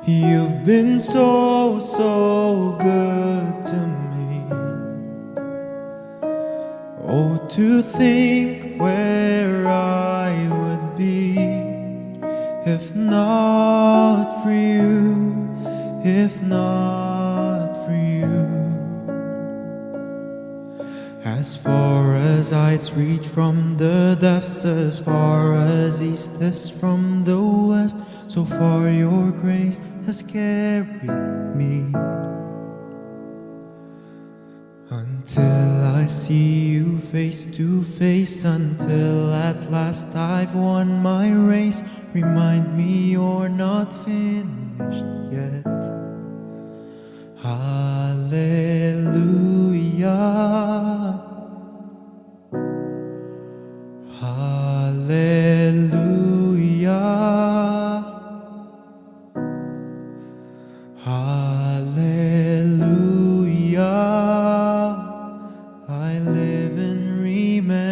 You've been so, so good to me. Oh, to think where I would be if not for you, if not for you. As far as eyes reach from the depths, as far as east is from the west, so far your grace has carried me. Until I see you face to face, until at last I've won my race. Remind me you're not finished yet. Hallelujah. Hallelujah. Hallelujah. I live in remembrance.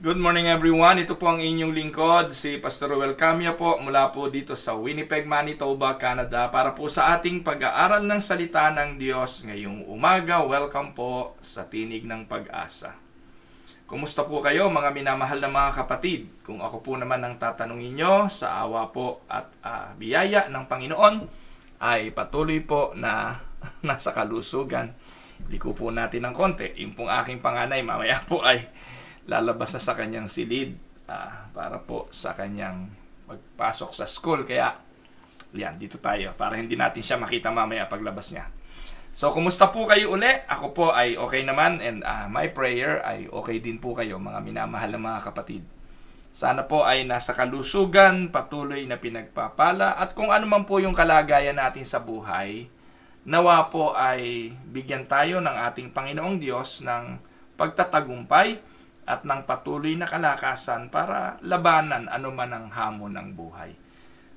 Good morning everyone, ito po ang inyong lingkod, si Pastor Ruel Camia po mula po dito sa Winnipeg, Manitoba, Canada para po sa ating pag-aaral ng salita ng Diyos ngayong umaga. Welcome po sa Tinig ng Pag-asa. Kumusta po kayo mga minamahal na mga kapatid? Kung ako po naman ang tatanungin nyo sa awa po at biyaya ng Panginoon ay patuloy po na nasa kalusugan. Liko po natin ng konti. Yung pong aking panganay mamaya po ay lalabas na sa kanyang silid para po sa kanyang magpasok sa school. Kaya, yan, dito tayo para hindi natin siya makita mamaya paglabas niya. So, kumusta po kayo uli? Ako po ay okay naman and my prayer ay okay din po kayo mga minamahal na mga kapatid. Sana po ay nasa kalusugan, patuloy na pinagpapala at kung ano man po yung kalagayan natin sa buhay, nawa po ay bigyan tayo ng ating Panginoong Diyos ng pagtatagumpay at ng patuloy na kalakasan para labanan anuman ang hamon ng buhay.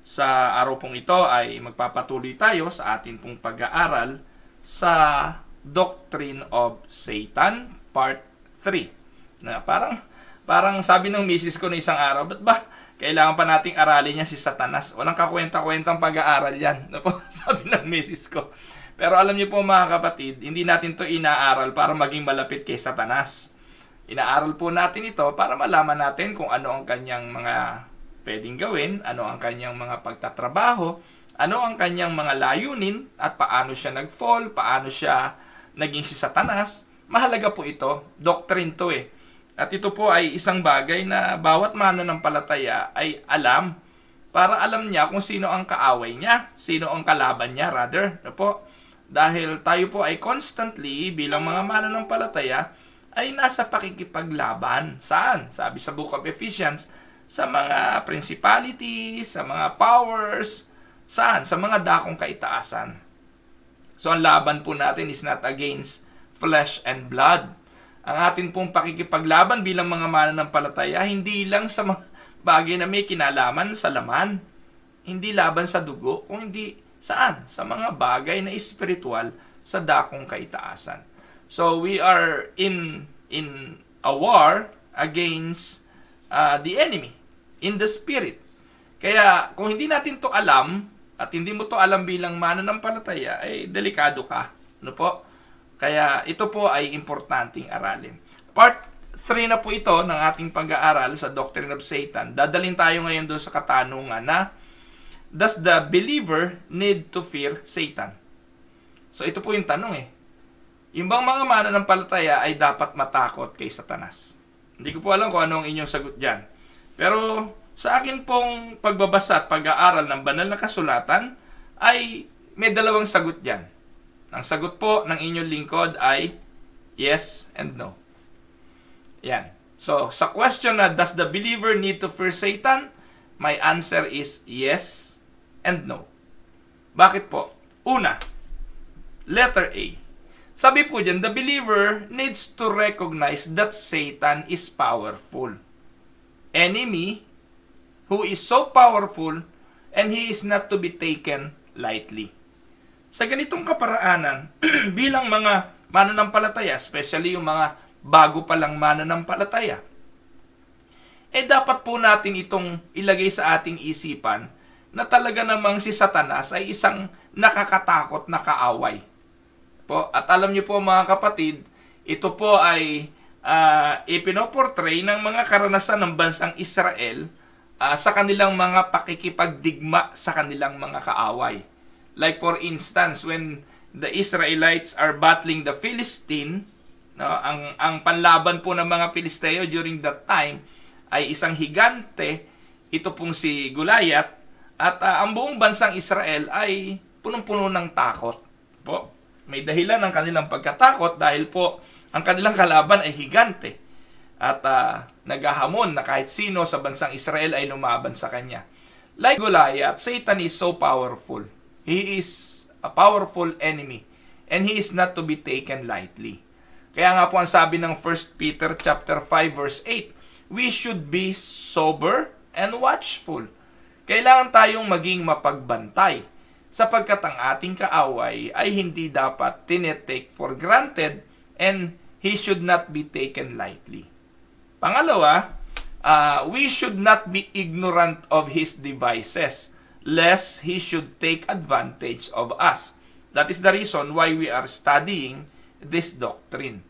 Sa araw pong ito ay magpapatuloy tayo sa atin pong pag-aaral sa Doctrine of Satan, Part 3. Na parang sabi ng misis ko na isang araw, ba't ba kailangan pa nating aralin niya si Satanas? Walang kakwenta-kwentang pag-aaral yan. Sabi ng misis ko. Pero alam niyo po mga kapatid, hindi natin to inaaral para maging malapit kay Satanas. Inaaral po natin ito para malaman natin kung ano ang kanyang mga pwedeng gawin, ano ang kanyang mga pagtatrabaho, ano ang kanyang mga layunin, at paano siya nag-fall, paano siya naging si Satanas. Mahalaga po ito. Doctrine to eh. At ito po ay isang bagay na bawat mananampalataya ay alam para alam niya kung sino ang kaaway niya, sino ang kalaban niya rather. Ano po? Dahil tayo po ay constantly bilang mga mananampalataya ay nasa pakikipaglaban. Saan? Sabi sa Book of Ephesians, sa mga principalities, sa mga powers, saan? Sa mga dakong kaitaasan. So ang laban po natin is not against flesh and blood. Ang atin pong pakikipaglaban bilang mga mananampalataya, hindi lang sa mga bagay na may kinalaman sa laman. Hindi laban sa dugo, kung hindi saan? Sa mga bagay na espiritual sa dakong kaitaasan. So we are in a war against the enemy in the spirit. Kaya kung hindi natin to alam at hindi mo to alam bilang mananampalataya, ay delikado ka. Ano po? Kaya ito po ay importanteng aralin. Part 3 na po ito ng ating pag-aaral sa Doctrine of Satan. Dadalhin tayo ngayon doon sa katanungan na, does the believer need to fear Satan? So ito po yung tanong eh. Yung bang mga mananampalataya ay dapat matakot kay Satanas? Hindi ko po alam kung ano ang inyong sagot dyan. Pero sa akin pong pagbabasa at pag-aaral ng banal na kasulatan ay may dalawang sagot dyan. Ang sagot po ng inyong lingkod ay yes and no. Yan. So sa question na does the believer need to fear Satan? My answer is yes and no. Bakit po? Una, letter A. Sabi po dyan, the believer needs to recognize that Satan is powerful. Enemy who is so powerful and he is not to be taken lightly. Sa ganitong kaparaanan, bilang mga mananampalataya, especially yung mga bago pa lang mananampalataya, dapat po natin itong ilagay sa ating isipan na talaga namang si Satanas ay isang nakakatakot na kaaway. Po, at alam niyo po mga kapatid, ito po ay ipinoportray ng mga karanasan ng bansang Israel sa kanilang mga pakikipagdigma sa kanilang mga kaaway. Like for instance, when the Israelites are battling the Philistine, no, ang panlaban po ng mga Filisteo during that time ay isang higante, ito pong si Goliath, at ang buong bansang Israel ay punong-puno ng takot. Po, may dahilan ng kanilang pagkatakot dahil po ang kanilang kalaban ay higante. At naghahamon na kahit sino sa bansang Israel ay lumaban sa kanya. Like Goliath, Satan is so powerful. He is a powerful enemy and he is not to be taken lightly. Kaya nga po ang sabi ng 1 Peter chapter 5 verse 8, we should be sober and watchful. Kailangan tayong maging mapagbantay sapagkat ang ating kaaway ay hindi dapat tinetake for granted and he should not be taken lightly. Pangalawa, we should not be ignorant of his devices, lest he should take advantage of us. That is the reason why we are studying this doctrine.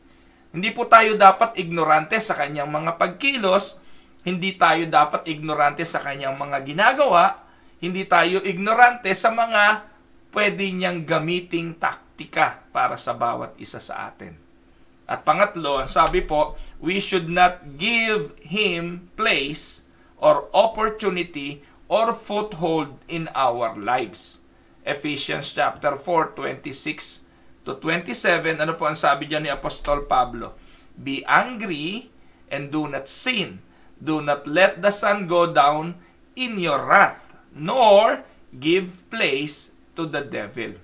Hindi po tayo dapat ignorante sa kanyang mga pagkilos, hindi tayo dapat ignorante sa kanyang mga ginagawa, hindi tayo ignorante sa mga pwede niyang gamiting taktika para sa bawat isa sa atin. At pangatlo, ang sabi po, we should not give him place or opportunity or foothold in our lives. Ephesians chapter 4, 26 to 27, ano po ang sabi dyan ni Apostol Pablo? Be angry and do not sin. Do not let the sun go down in your wrath, nor give place to the devil.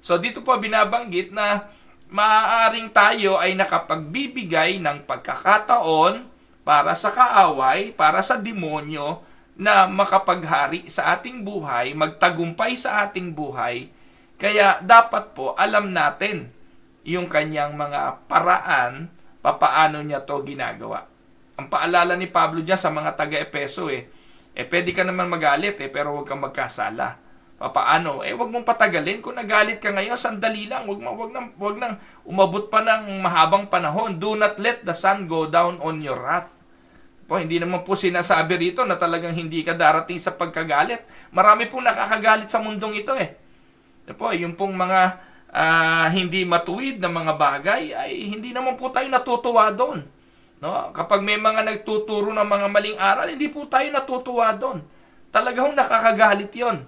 So dito po binabanggit na maaaring tayo ay nakapagbibigay ng pagkakataon para sa kaaway, para sa demonyo na makapaghari sa ating buhay, magtagumpay sa ating buhay. Kaya dapat po alam natin yung kanyang mga paraan, papaano niya to ginagawa. Ang paalala ni Pablo diyan sa mga taga-Epeso pwede ka naman magalit pero huwag kang magkasala. Paano? Wag mong patagalin. Kung nagalit ka ngayon, sandali lang. Wag nang umabot pa ng mahabang panahon. Do not let the sun go down on your wrath. Po, hindi naman po sinasabi rito na talagang hindi ka darating sa pagkagalit. Marami pong nakakagalit sa mundong ito Po, yung pong mga hindi matuwid na mga bagay ay hindi naman po tayo natutuwa doon. No? Kapag may mga nagtuturo ng mga maling aral, hindi po tayo natutuwa doon. Talagang nakakagalit 'yon.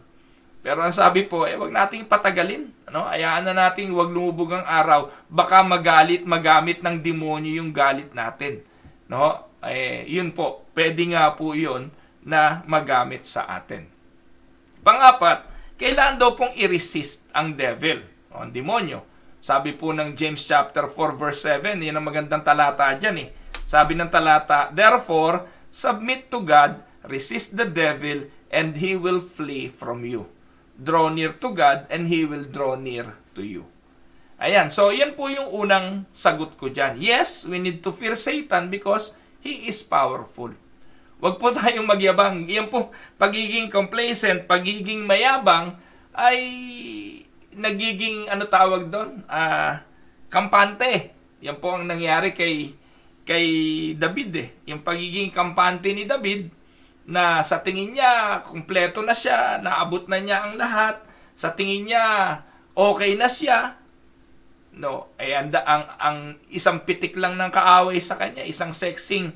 Pero ang sabi po, wag nating patagalin. Hayaan na nating wag lumubog ang araw. Baka magamit ng demonyo yung galit natin. Yun po, pwede nga po yun na magamit sa atin. Pangapat, kailangan daw pong i-resist ang devil, ang demonyo. Sabi po ng James chapter 4 verse 7, yun ang magandang talata dyan Sabi ng talata, therefore, submit to God, resist the devil, and he will flee from you. Draw near to God and He will draw near to you. Ayan, so yan po yung unang sagot ko dyan. Yes, we need to fear Satan because he is powerful. Huwag po tayong magyabang. Yan po, pagiging complacent, pagiging mayabang, ay nagiging, tawag doon? Kampante. Yan po ang nangyari kay David Yung pagiging kampante ni David, na sa tingin niya, kumpleto na siya, naabot na niya ang lahat, sa tingin niya, okay na siya. Ang isang pitik lang ng kaaway sa kanya, isang sexing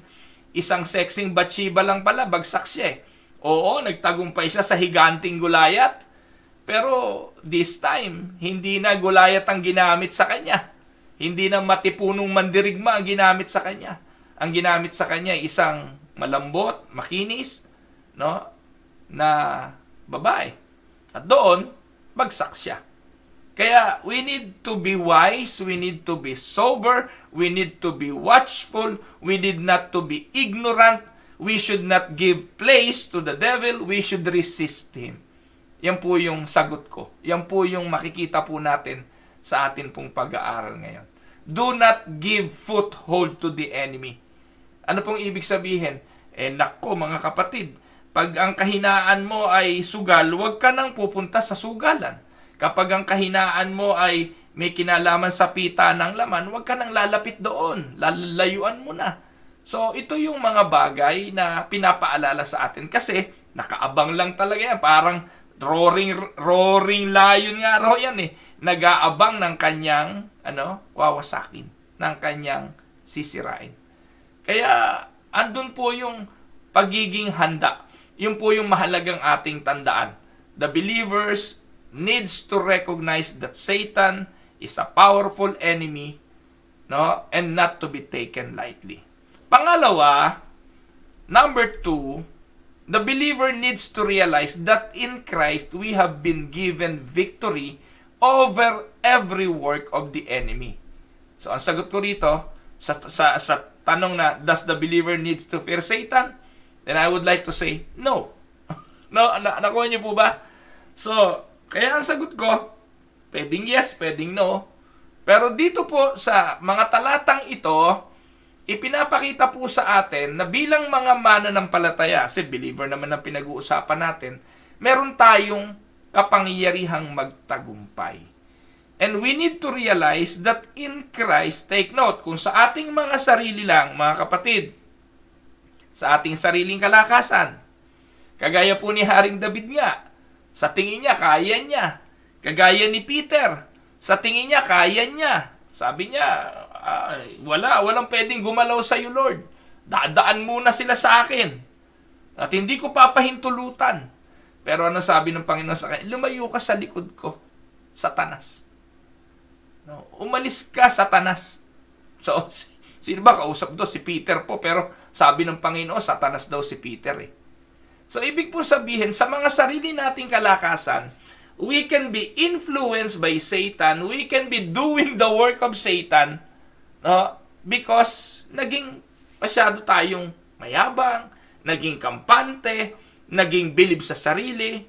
Bathsheba lang pala, bagsak siya Oo, nagtagumpay siya sa higanting Goliath, pero this time, hindi na Goliath ang ginamit sa kanya. Hindi na matipunong mandirigma ang ginamit sa kanya. Ang ginamit sa kanya isang malambot, makinis, na babae. At doon, bagsak siya. Kaya, we need to be wise, we need to be sober, we need to be watchful, we need not to be ignorant, we should not give place to the devil, we should resist him. Yan po yung sagot ko. Yan po yung makikita po natin sa atin pong pag-aaral ngayon. Do not give foothold to the enemy. Ano pong ibig sabihin? Nako mga kapatid, pag ang kahinaan mo ay sugal, huwag ka nang pupunta sa sugalan. Kapag ang kahinaan mo ay may kinalaman sa pita ng laman, huwag ka nang lalapit doon. Lalayuan mo na. So, ito yung mga bagay na pinapaalala sa atin. Kasi, nakaabang lang talaga yan. Parang roaring lion nga raw yan eh. Nag-aabang ng kanyang, wawasakin. Ng kanyang sisirain. Kaya, andun po yung pagiging handa. Yun po yung mahalagang ating tandaan. The believers needs to recognize that Satan is a powerful enemy, and not to be taken lightly. Pangalawa, number 2, the believer needs to realize that in Christ we have been given victory over every work of the enemy. So, ang sagot ko rito, sa tanong na, does the believer needs to fear Satan? Then I would like to say, no. Nakuha niyo po ba? So, kaya ang sagot ko, pwedeng yes, pwedeng no. Pero dito po sa mga talatang ito, ipinapakita po sa atin na bilang mga mananampalataya, kasi believer naman ang pinag-uusapan natin, meron tayong kapangyarihang magtagumpay. And we need to realize that in Christ, take note, kung sa ating mga sarili lang, mga kapatid, sa ating sariling kalakasan, kagaya po ni Haring David nga, sa tingin niya, kaya niya. Kagaya ni Peter, sa tingin niya, kaya niya. Sabi niya, walang pwedeng gumalaw sa iyo, Lord. Dadaan muna sila sa akin. At hindi ko papahintulutan. Pero ano sabi ng Panginoon sa kanya? Lumayo ka sa likod ko, Satanas. Umalis ka, Satanas. So, sino ba kausap doon? Si Peter po. Pero sabi ng Panginoon, Satanas daw si Peter eh. So, ibig po sabihin, sa mga sarili nating kalakasan, we can be influenced by Satan. We can be doing the work of Satan, because naging masyado tayong mayabang, naging kampante, naging bilib sa sarili.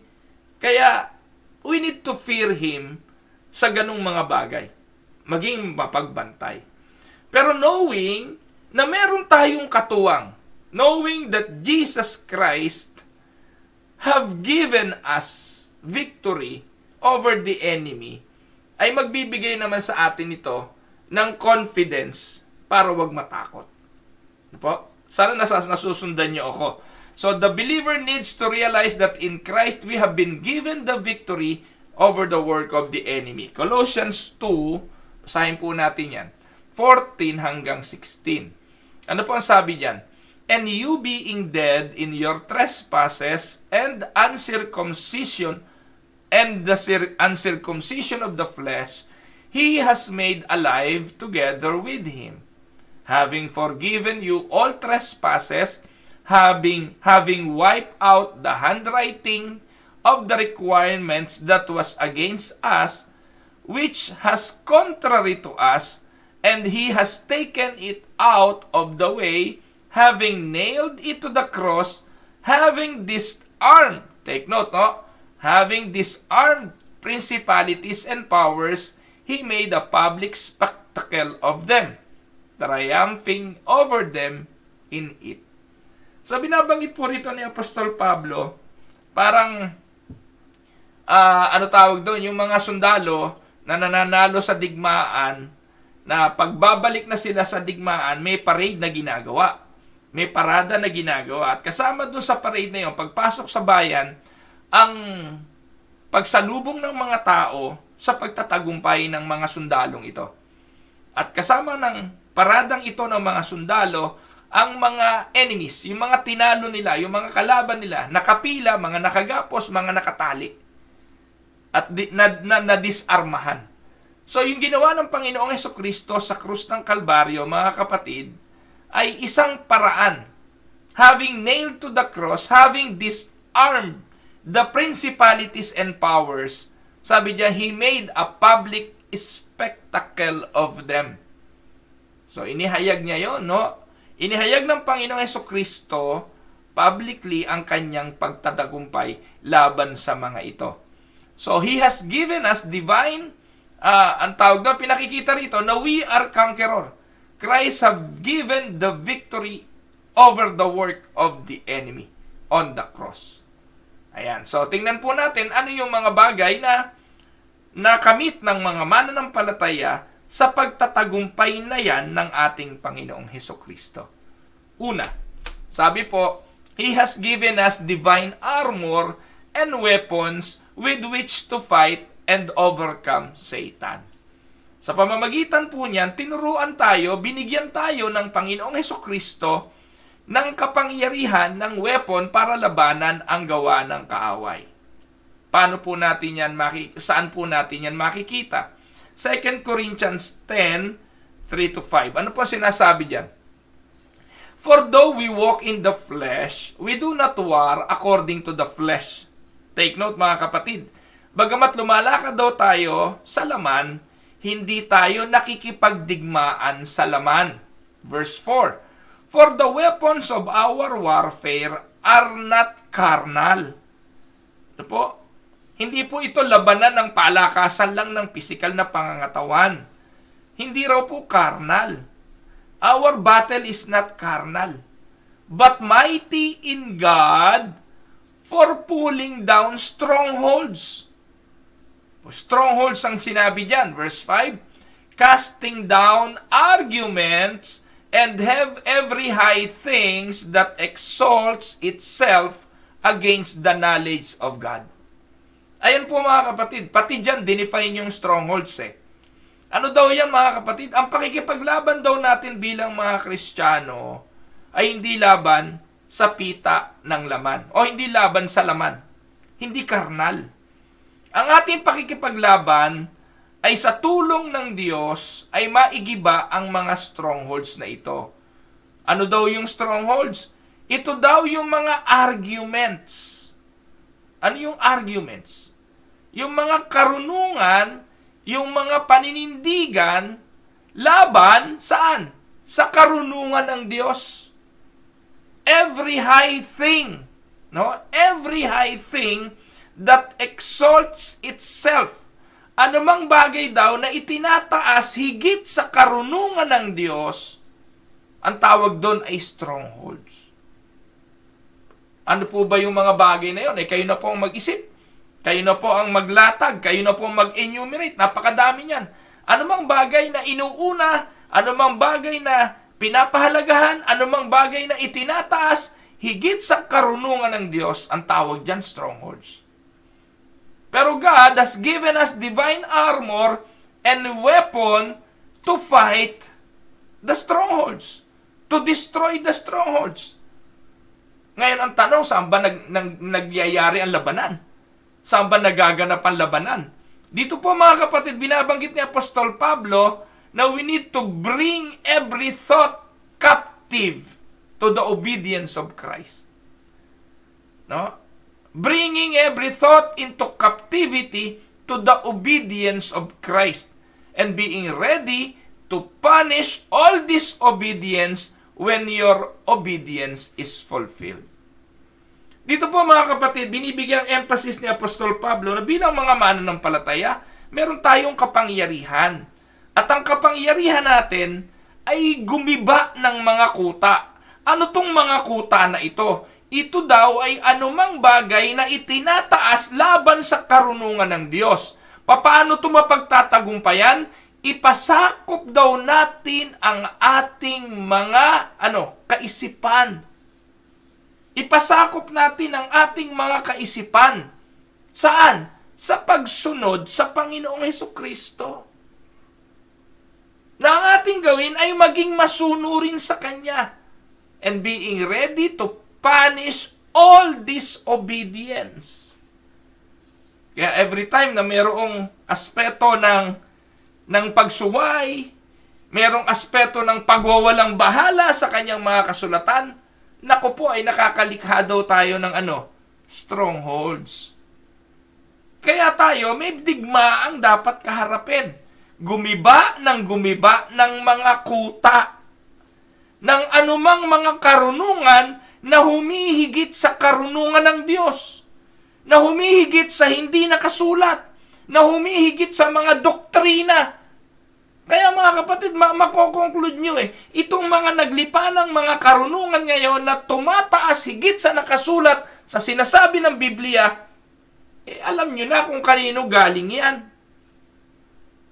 Kaya, we need to fear him sa ganung mga bagay. Maging mapagbantay. Pero knowing na meron tayong katuwang, knowing that Jesus Christ have given us victory over the enemy, ay magbibigay naman sa atin ito ng confidence para wag matakot. Sana nasusundan niyo ako. So the believer needs to realize that in Christ we have been given the victory over the work of the enemy. Colossians 2, basahin po natin yan, 14 hanggang 16. Ano po ang sabi diyan? And you being dead in your trespasses and uncircumcision and the uncircumcision of the flesh, he has made alive together with him, having forgiven you all trespasses, having wiped out the handwriting of the requirements that was against us, which has contrary to us, and he has taken it out of the way, having nailed it to the cross, having disarmed, take note, having disarmed principalities and powers, he made a public spectacle of them, triumphing over them in it. So binabanggit po rito ni Apostol Pablo, parang, tawag doon, yung mga sundalo na nananalo sa digmaan, na pagbabalik na sila sa digmaan, may parade na ginagawa. May parada na ginagawa. At kasama doon sa parade na yun, pagpasok sa bayan, ang pagsalubong ng mga tao sa pagtatagumpay ng mga sundalong ito. At kasama ng paradang ito ng mga sundalo, ang mga enemies, yung mga tinalo nila, yung mga kalaban nila, nakapila, mga nakagapos, mga nakatali. At na-disarmahan. So, yung ginawa ng Panginoong Hesukristo sa krus ng Kalbaryo, mga kapatid, ay isang paraan. Having nailed to the cross, having disarmed the principalities and powers, sabi niya, he made a public spectacle of them. So, inihayag niya yon, no? Inihayag ng Panginoong Hesukristo publicly ang kanyang pagtatagumpay laban sa mga ito. So, He has given us divine, ang tawag na pinakikita rito, na we are conqueror. Christ have given the victory over the work of the enemy on the cross. Ayan. So, tingnan po natin ano yung mga bagay na nakamit ng mga mananampalataya sa pagtatagumpay na yan ng ating Panginoong Hesukristo. Una, sabi po, He has given us divine armor and weapons with which to fight and overcome Satan. Sa pamamagitan po niyan, tinuruan tayo, binigyan tayo ng Panginoong Hesukristo ng kapangyarihan ng weapon para labanan ang gawa ng kaaway. Paano po natin yan saan po natin yan makikita? 2 Corinthians 10, 3-5. Ano po sinasabi diyan? For though we walk in the flesh, we do not war according to the flesh. Take note mga kapatid, bagamat lumalakad daw tayo sa laman, hindi tayo nakikipagdigmaan sa laman. Verse 4, for the weapons of our warfare are not carnal. Ito po, hindi po ito labanan ng palakasan lang ng pisikal na pangangatawan. Hindi raw po carnal. Our battle is not carnal, but mighty in God for pulling down strongholds. Strongholds ang sinabi diyan, verse 5, casting down arguments and have every high things that exalts itself against the knowledge of God. Ayan po mga kapatid, pati diyan dinefine yung strongholds Ano daw yan mga kapatid? Ang pakikipaglaban daw natin bilang mga Kristiyano ay hindi laban sa pita ng laman o hindi laban sa laman. Hindi karnal. Ang ating pakikipaglaban ay sa tulong ng Diyos ay maigiba ang mga strongholds na ito. Ano daw yung strongholds? Ito daw yung mga arguments. Ano yung arguments? Yung mga karunungan, yung mga paninindigan laban saan? Sa karunungan ng Diyos. Every high thing, every high thing that exalts itself. Anumang bagay daw na itinataas higit sa karunungan ng Diyos, ang tawag doon ay strongholds. Ano po ba yung mga bagay na yun? Kayo na po ang mag-isip. Kayo na po ang maglatag, kayo na po ang mag-enumerate. Napakadami niyan. Anumang bagay na inuuna, anumang bagay na pinapahalagahan, anumang bagay na itinataas, higit sa karunungan ng Diyos, ang tawag dyan strongholds. Pero God has given us divine armor and weapon to fight the strongholds, to destroy the strongholds. Ngayon ang tanong, saan ba nagyayari ang labanan? Saan ba nagaganap ang labanan? Dito po mga kapatid, binabanggit ni Apostol Pablo na we need to bring every thought captive to the obedience of Christ. Bringing every thought into captivity to the obedience of Christ and being ready to punish all disobedience when your obedience is fulfilled. Dito po mga kapatid, binibigyang emphasis ni Apostol Pablo na bilang mga mananampalataya, meron tayong kapangyarihan. At ang kapangyarihan natin ay gumiba ng mga kuta. Ano tong mga kuta na ito? Ito daw ay anumang bagay na itinataas laban sa karunungan ng Diyos. Paano ito mapagtatagumpayan? Ipasakop daw natin ang ating mga kaisipan. Ipasakop natin ang ating mga kaisipan. Saan? Sa pagsunod sa Panginoong Hesukristo. Na ang ating gawin ay maging masunurin sa Kanya. And being ready to punish all disobedience. Kaya every time na mayroong aspeto ng pagsuway, mayroong aspeto ng pagwawalang bahala sa Kanyang mga kasulatan, naku po ay nakakalikha daw tayo ng strongholds. Kaya tayo may digmaang dapat kaharapin. Gumiba ng mga kuta ng anumang mga karunungan na humihigit sa karunungan ng Diyos, na humihigit sa hindi nakasulat, na humihigit sa mga doktrina. Kaya mga kapatid, makokonclude nyo itong mga naglipa ng mga karunungan ngayon na tumataas higit sa nakasulat sa sinasabi ng Biblia, alam nyo na kung kanino galing yan.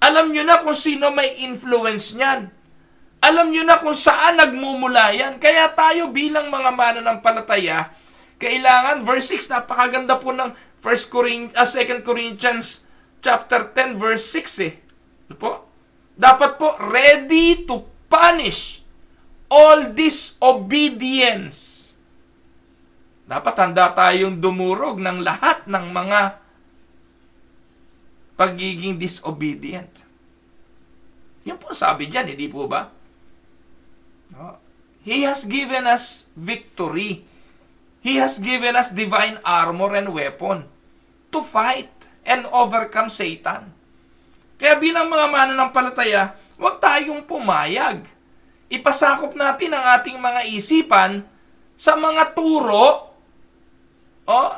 Alam nyo na kung sino may influence niyan. Alam nyo na kung saan nagmumula yan. Kaya tayo bilang mga mananampalataya, kailangan, verse 6, napakaganda po ng 2 Corinthians chapter 10, verse 6 Ano po? Dapat po, ready to punish all disobedience. Dapat handa tayong dumurog ng lahat ng mga pagiging disobedient. Yan po sabi dyan, hindi po ba? He has given us victory. He has given us divine armor and weapon to fight and overcome Satan. Kaya bilang mga mananampalataya, huwag tayong pumayag. Ipasakop natin ang ating mga isipan sa mga turo,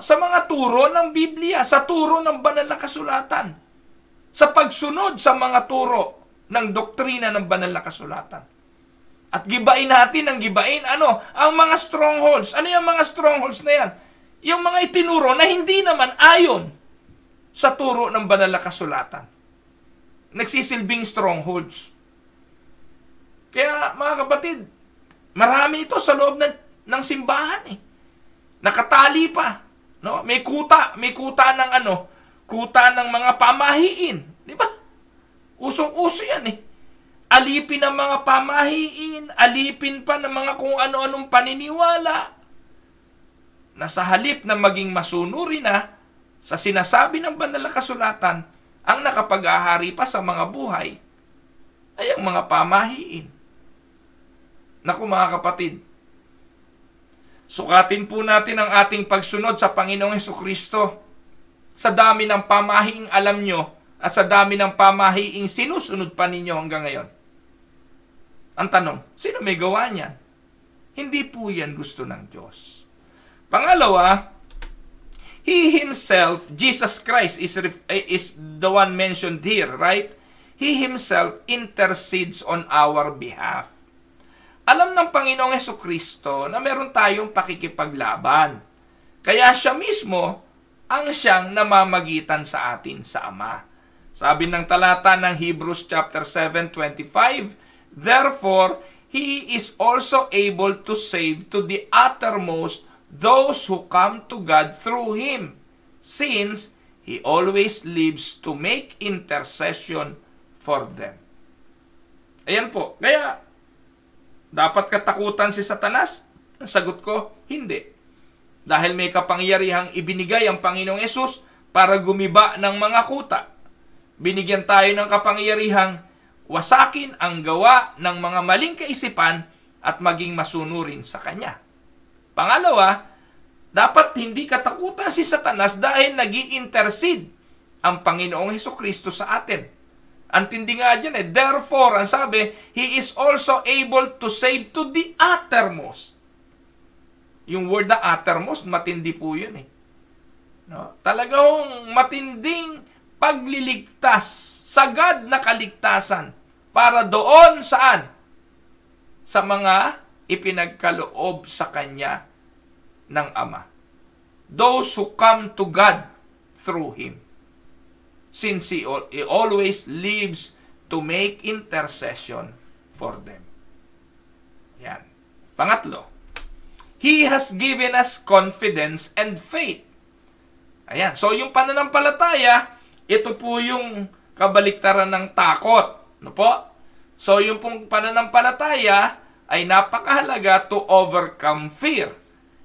sa mga turo ng Biblia, sa turo ng banal na kasulatan, sa pagsunod sa mga turo ng doktrina ng banal na kasulatan. At gibain natin ang ang mga strongholds. Ano yung mga strongholds na yan? Yung mga itinuro na hindi naman ayon sa turo ng banal na kasulatan. Nagsisilbing strongholds. Kaya mga kapatid, marami ito sa loob ng simbahan Nakatali pa. No? May kuta ng kuta ng mga pamahiin. Di ba? Usong-uso yan Alipin ng mga pamahiin, alipin pa ng mga kung ano-anong paniniwala, na sa halip na maging masunuri na sa sinasabi ng banal na kasulatan, ang nakapag-ahari pa sa mga buhay ay ang mga pamahiin. Naku mga kapatid, sukatin po natin ang ating pagsunod sa Panginoong Hesukristo sa dami ng pamahiing alam nyo at sa dami ng pamahiing sinusunod pa ninyo hanggang ngayon. Ang tanong, sino may gawa niyan? Hindi po yan gusto ng Diyos. Pangalawa, He Himself, Jesus Christ is the one mentioned here, right? He Himself intercedes on our behalf. Alam ng Panginoong Hesukristo na meron tayong pakikipaglaban. Kaya siya mismo ang siyang namamagitan sa atin sa Ama. Sabi ng talata ng Hebrews chapter 7:25, therefore, He is also able to save to the uttermost those who come to God through Him, since He always lives to make intercession for them. Ayan po. Kaya, dapat katakutan si Satanas? Ang sagot ko, hindi. Dahil may kapangyarihang ibinigay ang Panginoong Yesus para gumiba ng mga kuta. Binigyan tayo ng kapangyarihang wasakin ang gawa ng mga maling kaisipan at maging masunurin sa Kanya. Pangalawa, dapat hindi katakutan si Satanas dahil nag-i-intercede ang Panginoong Hesukristo sa atin. Ang tindi nga dyan therefore, ang sabi, He is also able to save to the uttermost. Yung word na uttermost, matindi po yun No? Talagang matinding pagliligtas, sagad na kaligtasan para doon saan? Sa mga ipinagkaloob sa Kanya ng Ama. Those who come to God through Him. Since He always lives to make intercession for them. Yan. Pangatlo, He has given us confidence and faith. Ayan. So, yung pananampalataya, ito po yung kabaliktaran ng takot. No po? So, yung pong pananampalataya ay napakahalaga to overcome fear.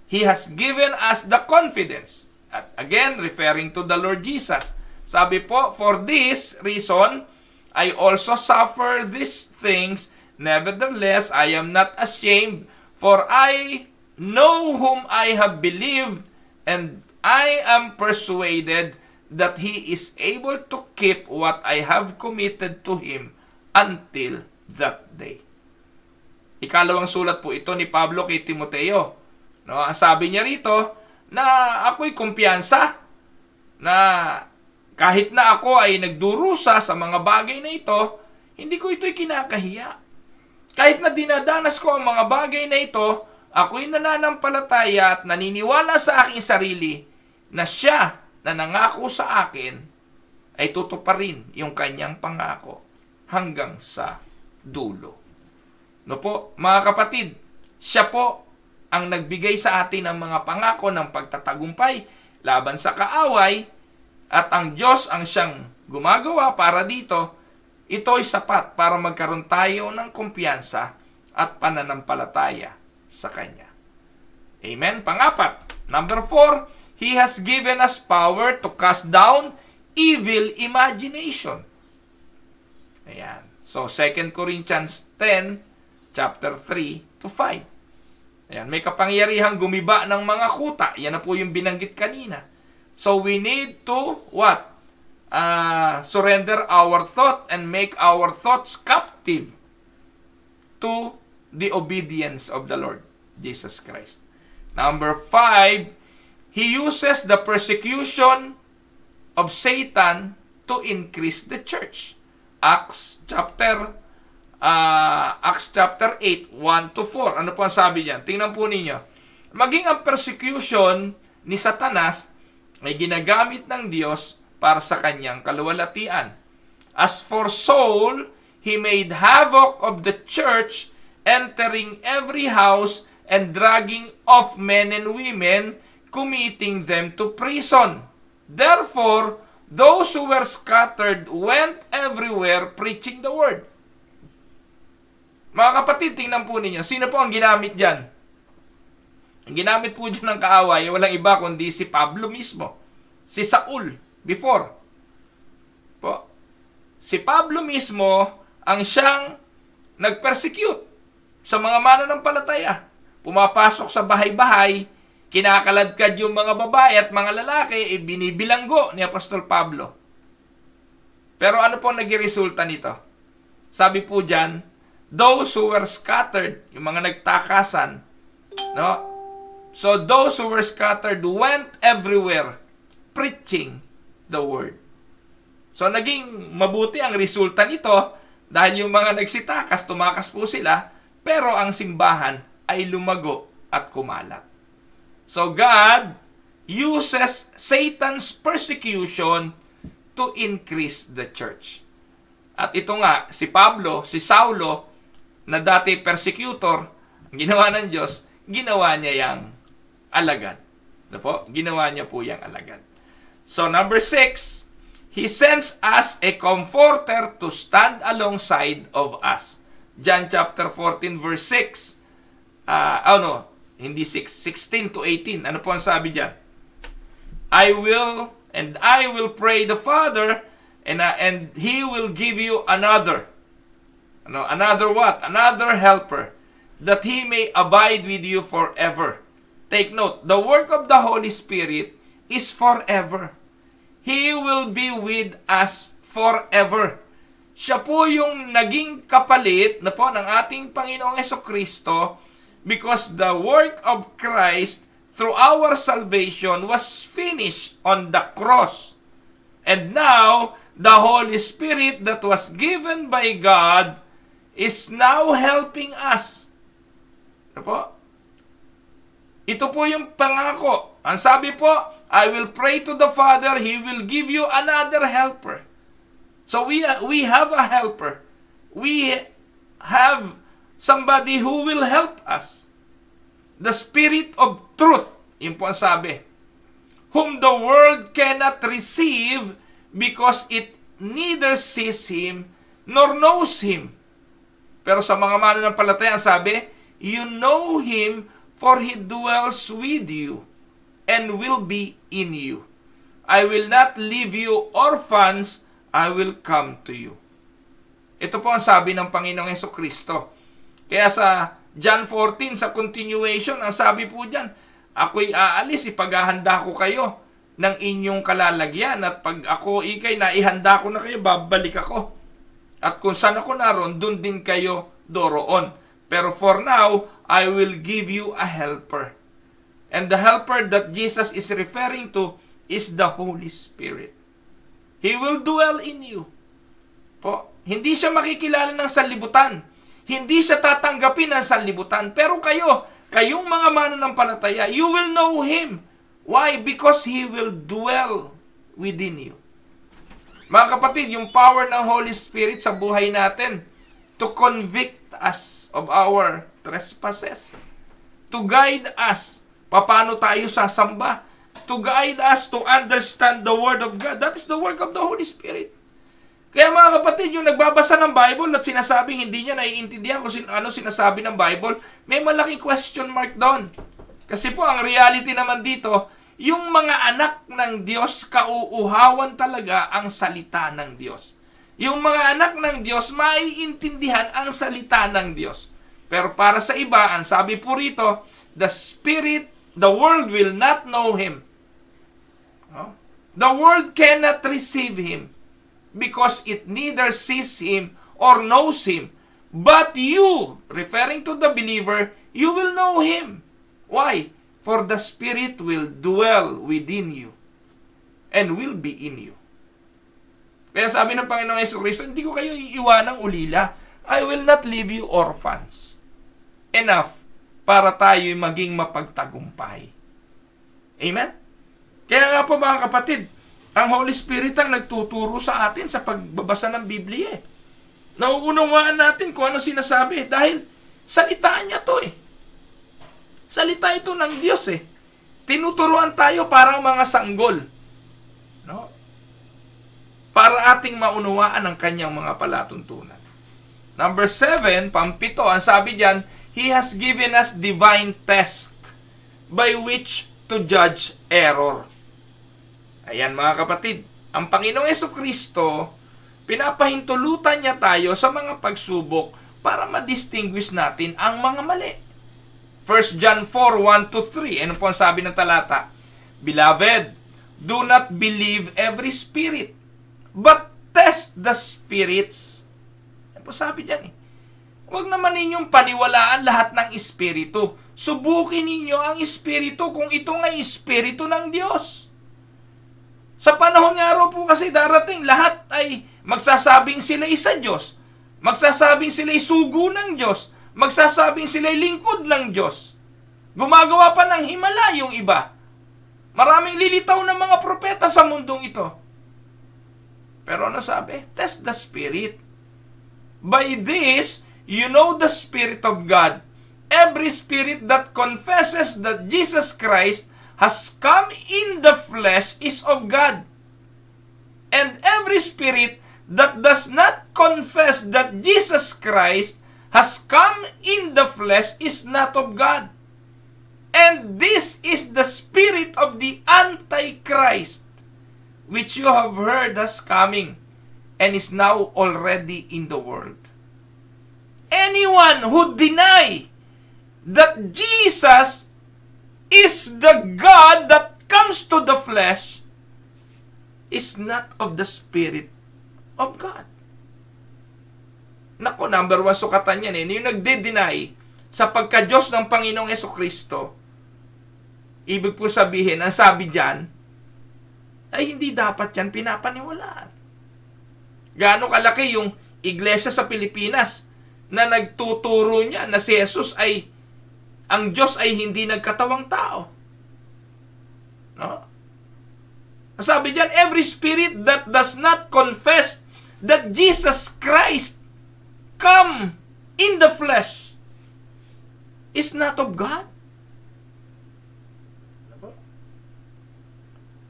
He has given us the confidence. At again, referring to the Lord Jesus. Sabi po, for this reason, I also suffer these things. Nevertheless, I am not ashamed, for I know whom I have believed, and I am persuaded that He is able to keep what I have committed to Him until that day. Ikalawang sulat po ito ni Pablo kay Timoteo, No, ang sabi niya rito na ako'y kumpiyansa na kahit na ako ay nagdurusa sa mga bagay na ito, hindi ko ito'y kinakahiya. Kahit na dinadanas ko ang mga bagay na ito, ako'y nananampalataya at naniniwala sa aking sarili na siya na nangako sa akin ay tutuparin yung kanyang pangako hanggang sa dulo. No po, mga kapatid, siya po ang nagbigay sa atin ng mga pangako ng pagtatagumpay laban sa kaaway, at ang Diyos ang siyang gumagawa para dito. Ito ay sapat para magkaroon tayo ng kumpiyansa at pananampalataya sa Kanya. Amen? Pangapat, number 4, He has given us power to cast down evil imagination. Ayan. So, 2 Corinthians 10, chapter 3 to 5. Ayan. May kapangyarihang gumiba ng mga kuta. Yan na po yung binanggit kanina. So, we need to, what? Surrender our thought and make our thoughts captive to the obedience of the Lord Jesus Christ. Number 5, He uses the persecution of Satan to increase the church. Acts chapter 8, 1 to 4. Ano po ang sabi niyan? Tingnan po ninyo. Maging ang persecution ni Satanas ay ginagamit ng Diyos para sa kanyang kaluwalhatian. As for Saul, he made havoc of the church, entering every house and dragging off men and women, committing them to prison. Therefore, those who were scattered went everywhere preaching the word. Mga kapatid, tingnan po ninyo, sino po ang ginamit dyan? Ang ginamit po dyan ng kaaway, walang iba kundi si Pablo mismo. Si Saul, before. Po. Si Pablo mismo ang siyang nag-persecute sa mga mananampalataya. Pumapasok sa bahay-bahay, kinakaladkad yung mga babae at mga lalaki, binibilanggo ni Apostol Pablo. Pero ano po naging resulta nito? Sabi po dyan, those who were scattered, yung mga nagtakasan, no? So those who were scattered went everywhere preaching the word. So naging mabuti ang resulta nito dahil yung mga nagsitakas, tumakas po sila, pero ang simbahan ay lumago at kumalat. So God uses Satan's persecution to increase the church. At ito nga, si Pablo, si Saulo, na dati persecutor, ang ginawa ng Diyos, ginawa niya yang alagad. Ano po? Ginawa niya po yang alagad. So number 6, He sends us a comforter to stand alongside of us. John chapter 14 verse 6. Hindi 6, 16 to 18. Ano po ang sabi diyan? I will pray the Father, and He will give you another. Another what? Another helper, that He may abide with you forever. Take note, the work of the Holy Spirit is forever. He will be with us forever. Siya po yung naging kapalit na po ng ating Panginoong Jesucristo, because the work of Christ through our salvation was finished on the cross. And now, the Holy Spirit that was given by God is now helping us. Ano po? Ito po yung pangako. Ang sabi po, I will pray to the Father, He will give you another helper. So we have a helper. We have somebody who will help us. The Spirit of truth. Yun po ang sabi. Whom the world cannot receive because it neither sees Him nor knows Him. Pero sa mga mananampalataya, ang sabi, you know Him, for He dwells with you and will be in you. I will not leave you orphans, I will come to you. Ito po ang sabi ng Panginoong Jesucristo. Kaya sa John 14, sa continuation, ang sabi po dyan, ako'y aalis, ipaghahanda ko kayo ng inyong kalalagyan, at pag ako ikay naihanda ko na kayo, babalik ako. At kung saan ako naroon, dun din kayo doroon. Pero for now, I will give you a helper. And the helper that Jesus is referring to is the Holy Spirit. He will dwell in you. Po, hindi siya makikilala ng sanlibutan. Hindi siya tatanggapin ng sanlibutan. Pero kayong mga mananampalataya, you will know Him. Why? Because He will dwell within you. Mga kapatid, yung power ng Holy Spirit sa buhay natin to convict us of our trespasses, to guide us paano tayo sasamba, to guide us to understand the Word of God. That is the work of the Holy Spirit. Kaya mga kapatid, yung nagbabasa ng Bible at sinasabing hindi niya naiintindihan kung ano sinasabi ng Bible, may malaking question mark doon. Kasi po, ang reality naman dito, yung mga anak ng Diyos, kauuhawan talaga ang salita ng Diyos. Yung mga anak ng Diyos, maiintindihan ang salita ng Diyos. Pero para sa iba, ang sabi po rito, the world will not know Him. The world cannot receive Him because it neither sees Him or knows Him. But you, referring to the believer, you will know Him. Why? For the Spirit will dwell within you and will be in you. Kaya sabi ng Panginoong Jesucristo, hindi ko kayo iiwanang ulila. I will not leave you orphans. Enough para tayo maging mapagtagumpay. Amen? Kaya nga po mga kapatid, ang Holy Spirit ang nagtuturo sa atin sa pagbabasa ng Biblia. Nauunawaan natin kung ano sinasabi dahil salita niya to eh. Salita ito ng Diyos eh. Tinuturuan tayo parang mga sanggol. No? Para ating maunawaan ang kanyang mga palatuntunan. Number 7, pampito, ang sabi diyan, He has given us divine test by which to judge error. Ayan mga kapatid, ang Panginoong Jesucristo, pinapahintulutan niya tayo sa mga pagsubok para ma-distinguish natin ang mga mali. 1 John 4:1-3, ano po ang sabi ng talata? Beloved, do not believe every spirit, but test the spirits. Ano po sabi dyan eh? Huwag naman ninyong paniwalaan lahat ng espiritu. Subukin ninyo ang espiritu kung ito nga espiritu ng Diyos. Sa panahon nga raw po kasi darating, lahat ay magsasabing sila'y sa Diyos. Magsasabing sila'y sugo ng Diyos. Magsasabing sila'y lingkod ng Diyos. Gumagawa pa ng himala yung iba. Maraming lilitaw ng mga propeta sa mundong ito. Pero ano sabi? Test the spirit. By this, you know the Spirit of God. Every spirit that confesses that Jesus Christ has come in the flesh is of God. And every spirit that does not confess that Jesus Christ has come in the flesh is not of God. And this is the spirit of the Antichrist, which you have heard as coming, and is now already in the world. Anyone who deny that Jesus is the God that comes to the flesh is not of the Spirit of God. Nako, number 1 sukatan yan eh. Yung nagde-deny sa pagka-Diyos ng Panginoong Jesucristo, ibig po sabihin, ang sabi dyan, ay hindi dapat yan pinapaniwalaan. Gaano kalaki yung iglesia sa Pilipinas na nagtuturo niya na si Jesus ay, ang Diyos ay hindi nagkatawang tao. No? Sabi diyan, every spirit that does not confess that Jesus Christ come in the flesh is not of God.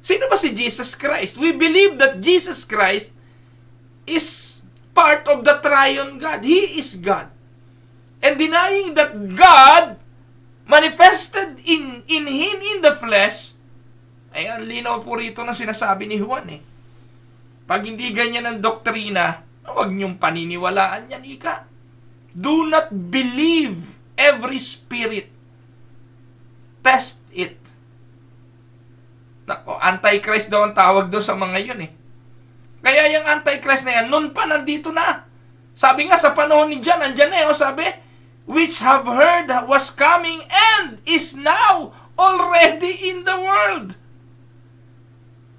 Sino ba si Jesus Christ? We believe that Jesus Christ is part of the triune God. He is God. And denying that God manifested in Him in the flesh, ay ang linaw po rito na sinasabi ni Juan eh. Pag hindi ganyan ang doktrina, huwag niyong paniniwalaan yan, ika. Do not believe every spirit. Test it. Nako, Antichrist daw ang tawag doon sa mga yun eh. Kaya yung Antichrist na yan, noon pa nandito na. Sabi nga sa panahon ni John, andyan na sabi, which have heard was coming and is now already in the world.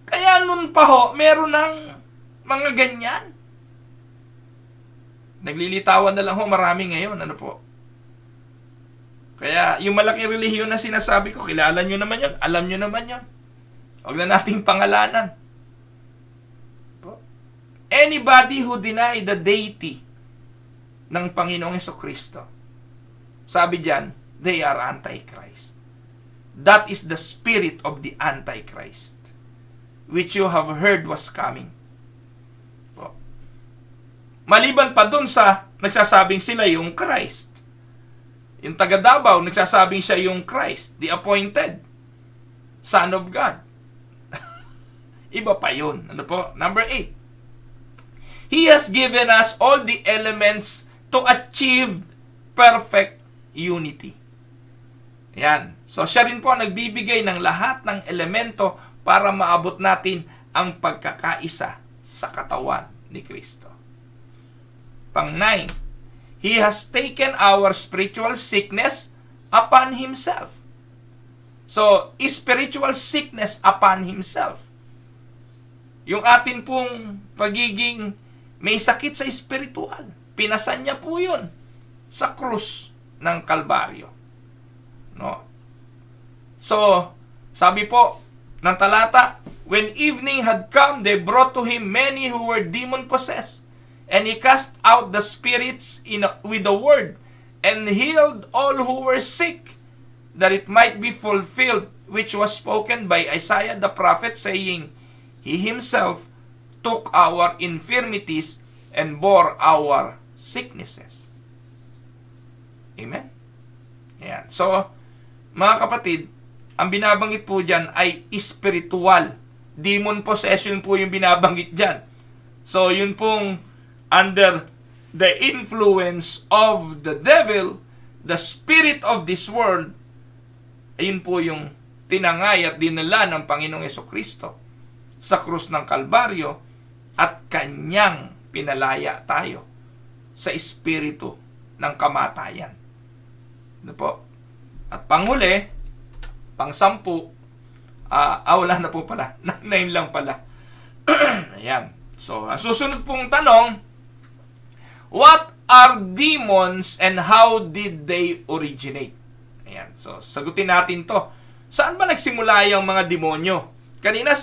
Kaya nun pa ho, meron ng mga ganyan. Naglilitawan na lang ho marami ngayon. Ano po? Kaya yung malaking relihiyon na sinasabi ko, kilala nyo naman yun, alam nyo naman yun. Huwag na nating pangalanan. Anybody who deny the deity ng Panginoong Hesukristo, sabi diyan, they are Antichrist. That is the spirit of the Antichrist, which you have heard was coming. Maliban pa dun sa nagsasabing sila yung Christ. Yung taga Davao, nagsasabing siya yung Christ, the appointed Son of God. Iba pa yun. Ano po? Number 8. He has given us all the elements to achieve perfect unity. Yan. So, siya rin po nagbibigay ng lahat ng elemento para maabot natin ang pagkakaisa sa katawan ni Kristo. Pang-9, He has taken our spiritual sickness upon Himself. So, spiritual sickness upon Himself. Yung atin pong pagiging may sakit sa espiritual, pinasan niya po yun sa krus ng Kalbaryo. No? So, sabi po ng talata, when evening had come, they brought to Him many who were demon-possessed. And He cast out the spirits with the word, and healed all who were sick, that it might be fulfilled, which was spoken by Isaiah the prophet, saying, He Himself took our infirmities and bore our sicknesses. Amen? Ayan. So, mga kapatid, ang binabanggit po dyan ay spiritual. Demon possession po yung binabanggit dyan. So, yun pong under the influence of the devil, the spirit of this world, ayun po yung tinangay at dinala ng Panginoong Hesukristo sa krus ng Kalbaryo at kanyang pinalaya tayo sa espiritu ng kamatayan. Ano po? At panghuli, pang-10, wala na po pala. 9 lang pala. Ayan. So, ang susunod pong tanong, what are demons and how did they originate? Ayan. So, sagutin natin to. Saan ba nagsimula yung mga demonyo? Kanina,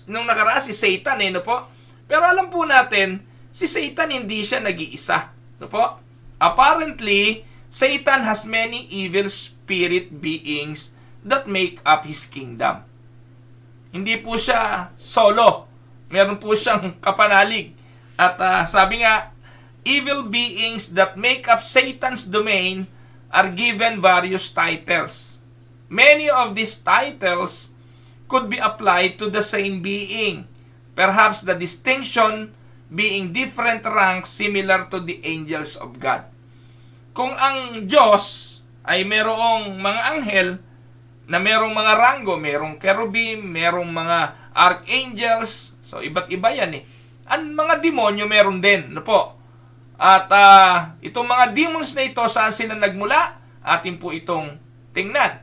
nung nakaraan, si Satan, no po? Pero alam po natin, si Satan hindi siya nag-iisa. No po? Apparently, Satan has many evil spirit beings that make up his kingdom. Hindi po siya solo. Meron po siyang kapanalig. At sabi nga, evil beings that make up Satan's domain are given various titles. Many of these titles could be applied to the same being. Perhaps the distinction being different ranks similar to the angels of God. Kung ang Diyos ay merong mga anghel na merong mga ranggo, merong cherubim, merong mga archangels, so iba't iba yan eh. Ang mga demonyo meron din, no po? At itong mga demons na ito, saan sila nagmula? Atin po itong tingnan.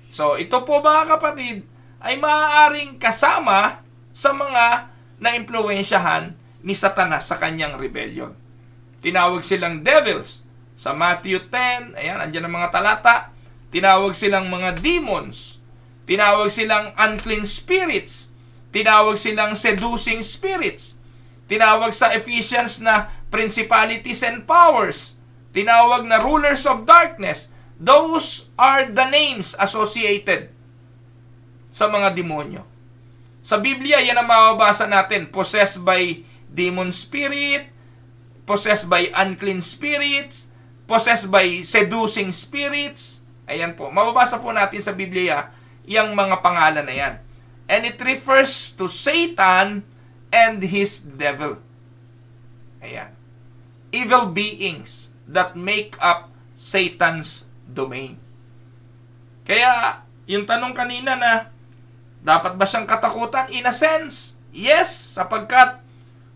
So, ito po mga kapatid, ay maaaring kasama sa mga na-impluwensyahan ni Satanas sa kanyang rebellion. Tinawag silang devils. Sa Matthew 10, ayan, andyan ang mga talata. Tinawag silang mga demons. Tinawag silang unclean spirits. Tinawag silang seducing spirits. Tinawag sa Ephesians na principalities and powers. Tinawag na rulers of darkness. Those are the names associated sa mga demonyo. Sa Biblia, yan ang mababasa natin. Possessed by demon spirit, possessed by unclean spirits, possessed by seducing spirits. Ayan po. Mababasa po natin sa Biblia yung mga pangalan na yan. And it refers to Satan and his devil. Ayan. Evil beings that make up Satan's domain. Kaya, yung tanong kanina na, dapat ba siyang katakutan? In a sense, yes, sapagkat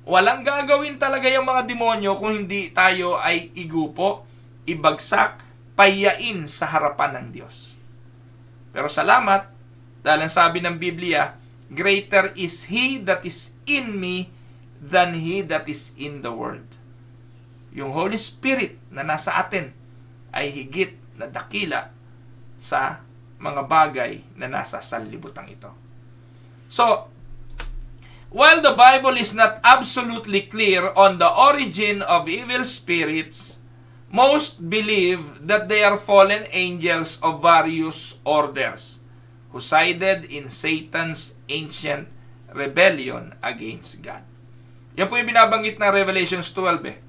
walang gagawin talaga yung mga demonyo kung hindi tayo ay igupo, ibagsak, payain sa harapan ng Diyos. Pero salamat, dahil ang sabi ng Biblia, greater is He that is in me than he that is in the world. Yung Holy Spirit na nasa atin ay higit na dakila sa mga bagay na nasa sanlibutan ito. So, while the Bible is not absolutely clear on the origin of evil spirits, most believe that they are fallen angels of various orders who sided in Satan's ancient rebellion against God. Yan po yung binabanggit na Revelations 12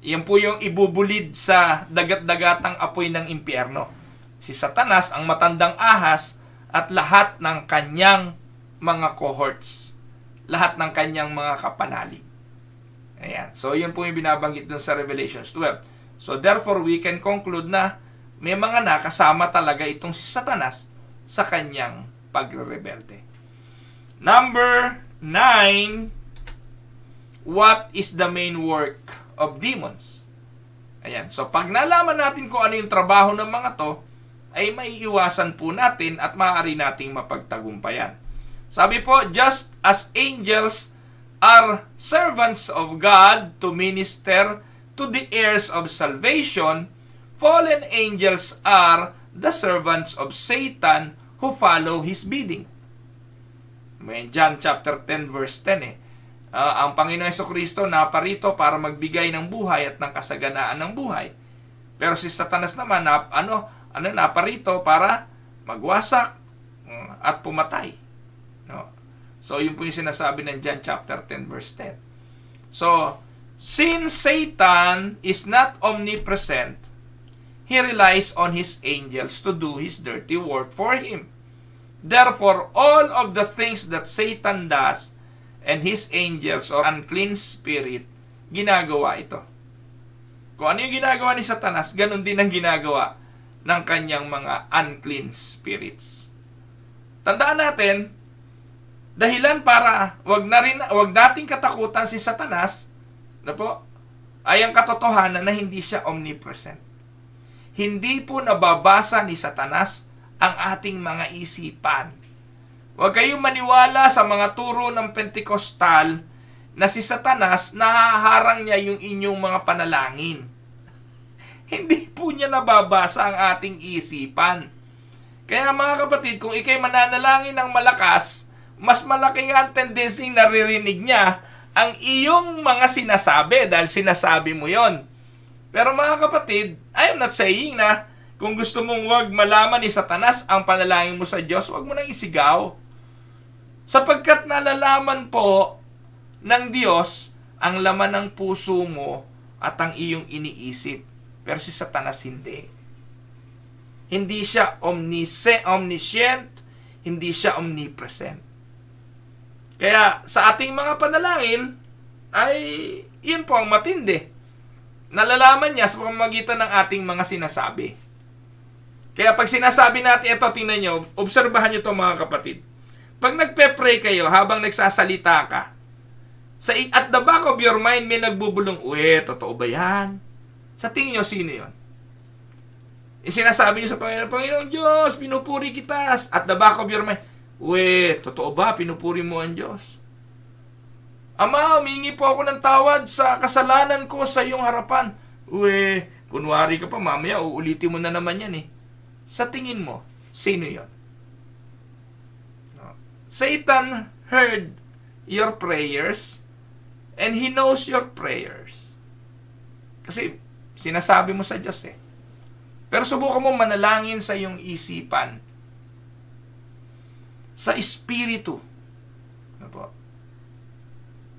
Yan po yung ibubulid sa dagat-dagatang apoy ng impyerno. Si Satanas, ang matandang ahas, at lahat ng kanyang mga cohorts. Lahat ng kanyang mga kapanalig. Ayan. So, yun po yung binabanggit dun sa Revelations 12. So, therefore, we can conclude na may mga nakasama talaga itong si Satanas sa kanyang pagre-rebelde. Number 9, what is the main work of demons? Ayan. So, pag nalaman natin kung ano yung trabaho ng mga to, ay maiiwasan po natin at maaari nating mapagtagumpayan. Sabi po, just as angels are servants of God to minister to the heirs of salvation, fallen angels are the servants of Satan who follow his bidding. May John chapter 10 verse 10 ang Panginoon Jesucristo naparito para magbigay ng buhay at ng kasaganaan ng buhay. Pero si Satanas naman naparito para magwasak at pumatay. No? So yun po yung sinasabi ng John chapter 10 verse 10. So, since Satan is not omnipresent, he relies on his angels to do his dirty work for him. Therefore, all of the things that Satan does and his angels or unclean spirit, ginagawa ito. Kung ano yung ginagawa ni Satanas, ganun din ang ginagawa ng kanyang mga unclean spirits. Tandaan natin, dahilan para wag nating katakutan si Satanas, ay ang katotohanan na hindi siya omnipresent. Hindi po nababasa ni Satanas ang ating mga isipan. Huwag kayong maniwala sa mga turo ng Pentecostal na si Satanas nahaharang niya yung inyong mga panalangin. Hindi po niya nababasa ang ating isipan. Kaya mga kapatid, kung ikay mananalangin ng malakas, mas malaki nga ang tendency naririnig niya ang iyong mga sinasabi dahil sinasabi mo yon. Pero mga kapatid, I am not saying na kung gusto mong wag malaman ni Satanas ang panalangin mo sa Diyos, wag mo nang isigaw. Sapagkat nalalaman po ng Diyos ang laman ng puso mo at ang iyong iniisip. Pero si Satanas hindi. Hindi siya omniscient, hindi siya omnipresent. Kaya sa ating mga panalangin, ay yun po ang matindi. Nalalaman niya sa pamamagitan ng ating mga sinasabi. Kaya pag sinasabi natin ito, tingnan nyo, obserbahan nyo ito mga kapatid. Pag nagpe-pray kayo habang nagsasalita ka, at the back of your mind may nagbubulong, totoo ba yan? Sa tingin nyo, sino yun? Sinasabi nyo sa Panginoon, Panginoon Diyos, pinupuri kita. At the back of your mind, totoo ba? Pinupuri mo ang Diyos? Ama, humingi po ako ng tawad sa kasalanan ko sa iyong harapan. Kunwari ka pa, mamaya uulitin mo na naman yan Sa tingin mo, sino yon? Satan heard your prayers and he knows your prayers. Kasi sinasabi mo sa Diyos Pero subukan mo manalangin sa iyong isipan, sa espiritu.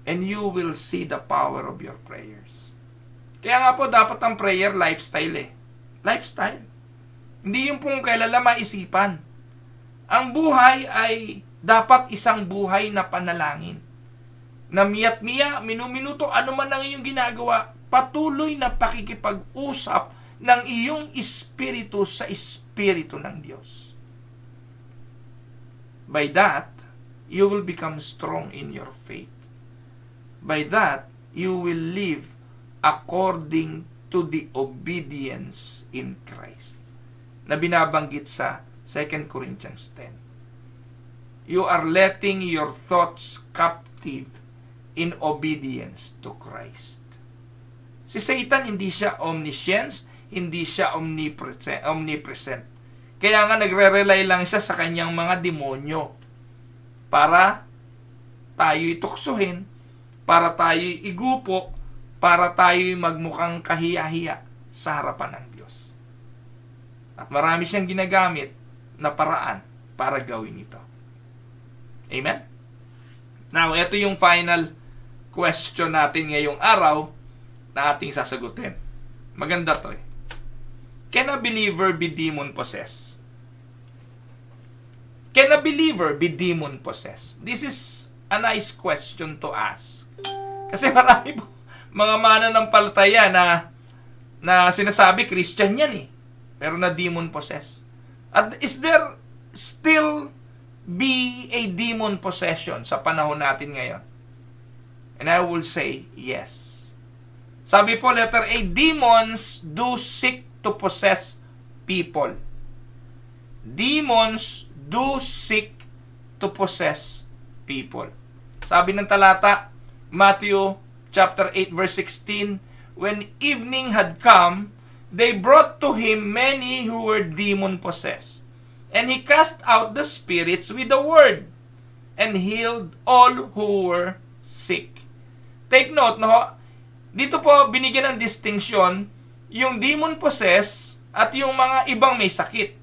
And you will see the power of your prayers. Kaya nga po, dapat ang prayer lifestyle Lifestyle. Hindi yung pong kailan maisipan. Ang buhay ay dapat isang buhay na panalangin. Na miya't-miya, minuminuto, ano man ang iyong ginagawa, patuloy na pakikipag-usap ng iyong espiritu sa espiritu ng Diyos. By that, you will become strong in your faith. By that, you will live according to the obedience in Christ na binabanggit sa 2 Corinthians 10. You are letting your thoughts captive in obedience to Christ. Si Satan hindi siya omniscience, hindi siya omnipresent. Kaya nga nagre-rely lang siya sa kanyang mga demonyo para tayo'y tuksohin, para tayo'y igupo, para tayo'y magmukhang kahiya-hiya sa harapan ng Diyos. At marami siyang ginagamit na paraan para gawin ito. Amen? Now, ito yung final question natin ngayong araw na ating sasagutin. Maganda to eh. Can a believer be demon-possessed? Can a believer be demon-possessed? This is a nice question to ask. Kasi marami po mga mananampalataya na sinasabi Christian yan eh. Pero na demon-possessed. At is there still be a demon possession sa panahon natin ngayon? And I will say yes. Sabi po, letter A, demons do seek to possess people. Demons do seek to possess people. Sabi ng talata, Matthew chapter 8 verse 16, when evening had come, they brought to him many who were demon-possessed. And he cast out the spirits with the word, and healed all who were sick. Take note, no? Dito po, binigyan ng distinction yung demon-possessed at yung mga ibang may sakit.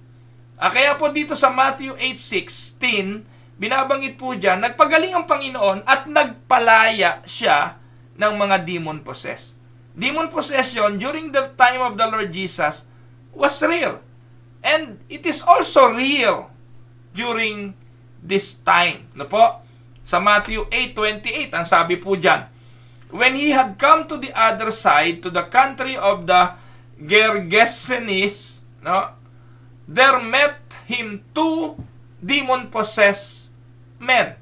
Kaya po dito sa Matthew 8:16, binabanggit po dyan, nagpagaling ang Panginoon at nagpalaya siya ng mga demon-possessed. Demon possession during the time of the Lord Jesus was real. And it is also real during this time. No po? Sa Matthew 8:28, ang sabi po dyan, when he had come to the other side, to the country of the Gergesenes, no, there met him 2 demon-possessed men,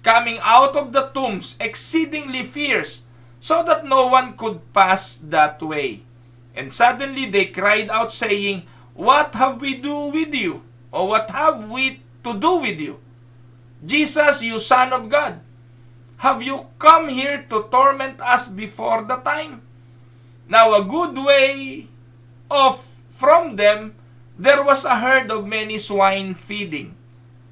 coming out of the tombs, exceedingly fierce, so that no one could pass that way. And suddenly they cried out, saying, what have we do with you? Or what have we to do with you? Jesus, you Son of God, have you come here to torment us before the time? Now a good way off from them, there was a herd of many swine feeding.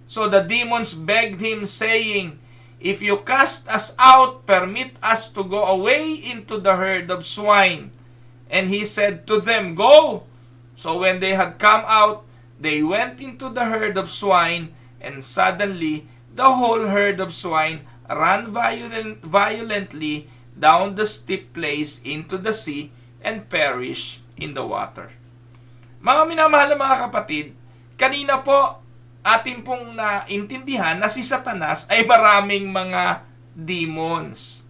So the demons begged him, saying, if you cast us out, permit us to go away into the herd of swine. And he said to them, go. So when they had come out, they went into the herd of swine, and suddenly the whole herd of swine ran violently down the steep place into the sea and perished in the water. Mga minamahal na mga kapatid, kanina po atin pong naintindihan na si Satanas ay maraming mga demons.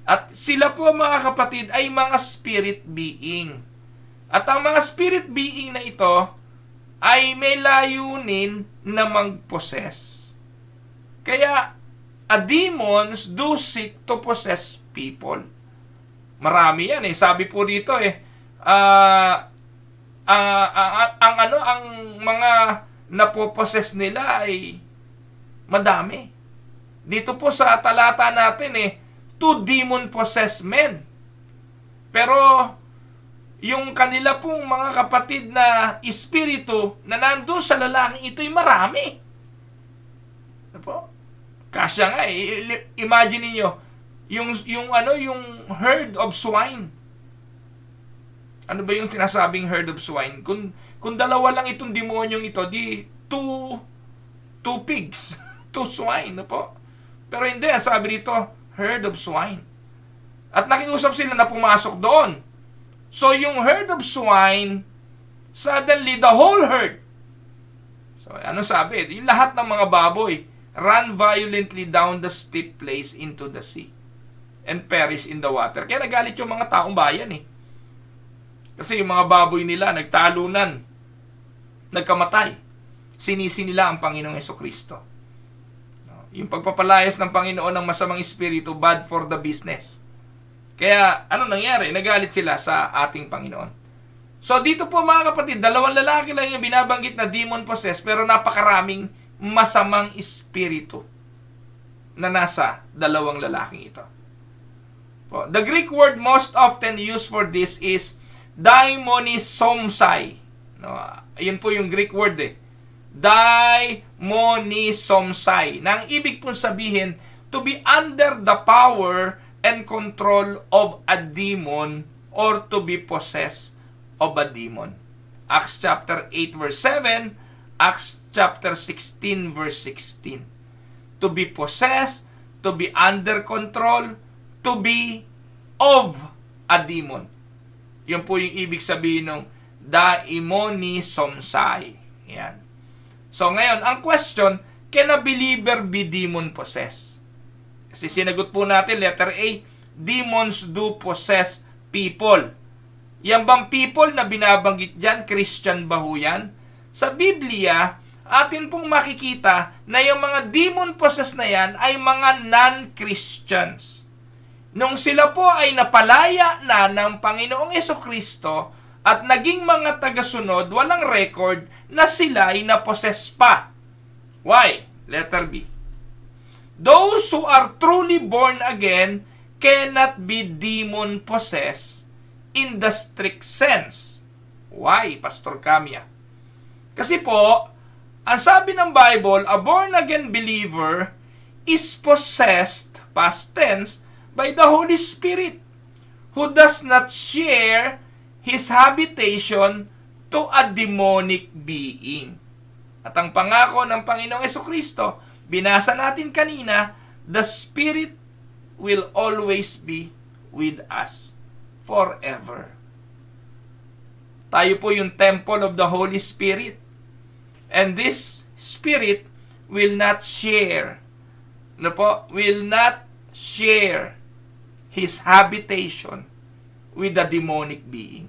At sila po mga kapatid ay mga spirit being. At ang mga spirit being na ito ay may layunin na mag-possess. Kaya, demons do seek to possess people. Marami yan eh. Sabi po dito ang mga napopossess nila ay madami. Dito po sa talata natin 2 demon-possessed men. Pero, yung kanila pong mga kapatid na espiritu na nandun sa lalaking ito'y marami. Ano po? Kasya nga imagine niyo yung herd of swine. Ano ba yung tinasabing herd of swine? Kung dalawa lang itong demonyong ito, di two pigs, 2 swine, no po? Pero hindi, sabi dito, herd of swine. At nakiusap sila na pumasok doon. So, yung herd of swine, suddenly, the whole herd. So, ano sabi? Yung lahat ng mga baboy, ran violently down the steep place into the sea and perish in the water. Kaya nagalit yung mga taong bayan Kasi yung mga baboy nila, nagtalunan, nagkamatay. Sinisi nila ang Panginoong Jesucristo. Yung pagpapalayas ng Panginoon ng masamang espiritu, bad for the business. Kaya, ano nangyari? Nagalit sila sa ating Panginoon. So dito po mga kapatid, dalawang lalaki lang yung binabanggit na demon possessed, pero napakaraming masamang espiritu na nasa dalawang lalaking ito. The Greek word most often used for this is daimonisomsai. No, ayun po yung Greek word Daimonisomsai. Na ang ibig pong sabihin, to be under the power and control of a demon or to be possessed of a demon. Acts chapter 8 verse 7, Acts chapter 16 verse 16. To be possessed, to be under control, to be of a demon. Yun po yung ibig sabihin ng daimonisomsai. Yan. So ngayon, ang question, can a believer be demon possessed? Kasi sinagot po natin, letter A, demons do possess people. Yan bang people na binabanggit dyan, Christian ba ho yan? Sa Biblia, atin pong makikita na yung mga demon possessed na yan ay mga non-Christians. Nung sila po ay napalaya na ng Panginoong Jesucristo at naging mga tagasunod, walang record na sila ay napossess pa. Why? Letter B. Those who are truly born again cannot be demon possessed in the strict sense. Why, Pastor Camia? Kasi po, ang sabi ng Bible, a born-again believer is possessed, past tense, by the Holy Spirit, who does not share His habitation to a demonic being. At ang pangako ng Panginoong Jesucristo, binasa natin kanina, the Spirit will always be with us forever. Tayo po yung temple of the Holy Spirit. And this Spirit will not share, will not share His habitation with the demonic being.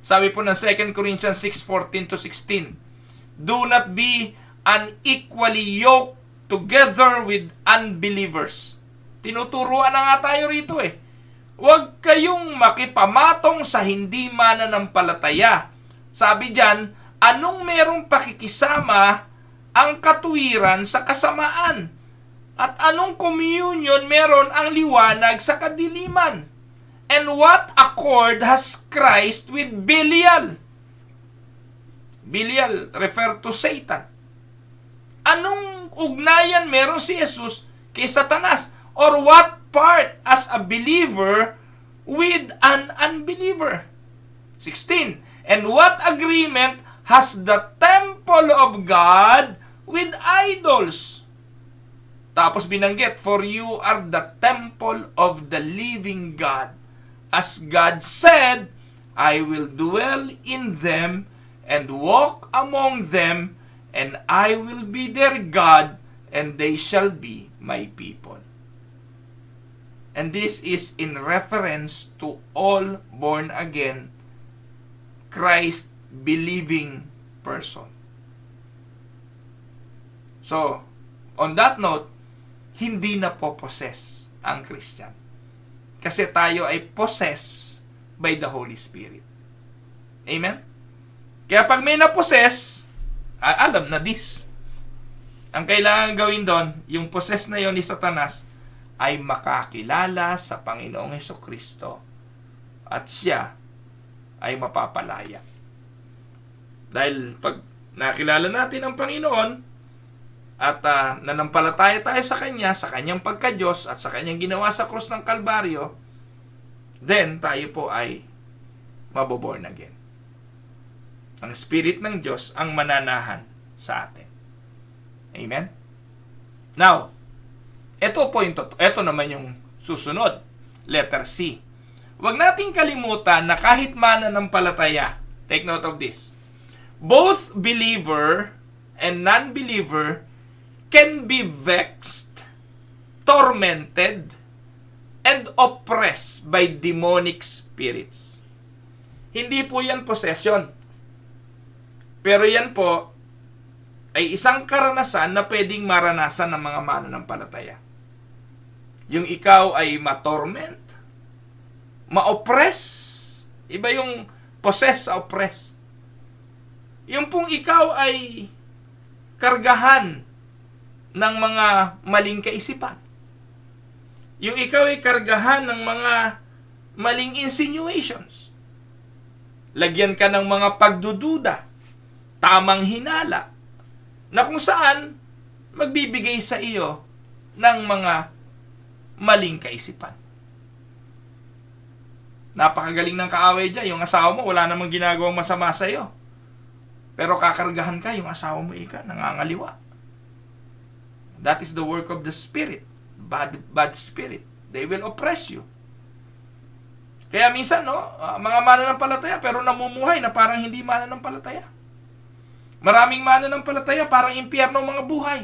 Sabi po ng 2 Corinthians 6:14-16, do not be unequally yoked together with unbelievers. Tinuturuan na nga tayo rito Huwag kayong makipamatong sa hindi mananampalataya. Sabi diyan, anong merong pakikisama ang katuwiran sa kasamaan? At anong communion meron ang liwanag sa kadiliman? And what accord has Christ with Belial? Belial refer to Satan. Anong ugnayan meron si Jesus kay Satanas? Or what part as a believer with an unbeliever? 16. And what agreement has the temple of God with idols? Tapos binanggit, for you are the temple of the living God. As God said, I will dwell in them and walk among them, and I will be their God, and they shall be my people. And this is in reference to all born-again, Christ-believing person. So, on that note, hindi na po possess ang Christian. Kasi tayo ay possessed by the Holy Spirit. Amen? Kaya pag may na-possess, alam na this. Ang kailangan gawin doon, yung possess na yon ni Satanas, ay makakilala sa Panginoong Hesukristo at siya ay mapapalaya. Dahil pag nakilala natin ang Panginoon at nanampalataya tayo sa Kanya, sa Kanyang pagka-Diyos at sa Kanyang ginawa sa krus ng Kalbaryo, then tayo po ay maboborn again. Ang Spirit ng Diyos ang mananahan sa atin. Amen? Now, ito naman yung susunod. Letter C. Huwag nating kalimutan na kahit mananampalataya, take note of this, both believer and non-believer can be vexed, tormented, and oppressed by demonic spirits. Hindi po yan possession. Pero yan po ay isang karanasan na pwedeng maranasan ng mga mananampalataya. Yung ikaw ay ma-torment, ma-oppress. Iba yung possess sa oppress. Yung pong ikaw ay kargahan ng mga maling kaisipan. Yung ikaw ay kargahan ng mga maling insinuations. Lagyan ka ng mga pagdududa, tamang hinala, na kung saan magbibigay sa iyo ng mga maling kaisipan. Napakagaling ng kaaway dyan. Yung asawa mo, wala namang ginagawang masama sa iyo. Pero kakargahan ka, yung asawa mo nangangaliwa. That is the work of the spirit. Bad spirit. They will oppress you. Kaya minsan, mga mananampalataya pero namumuhay na parang hindi mananampalataya. Maraming mananampalataya parang impyerno ang mga buhay.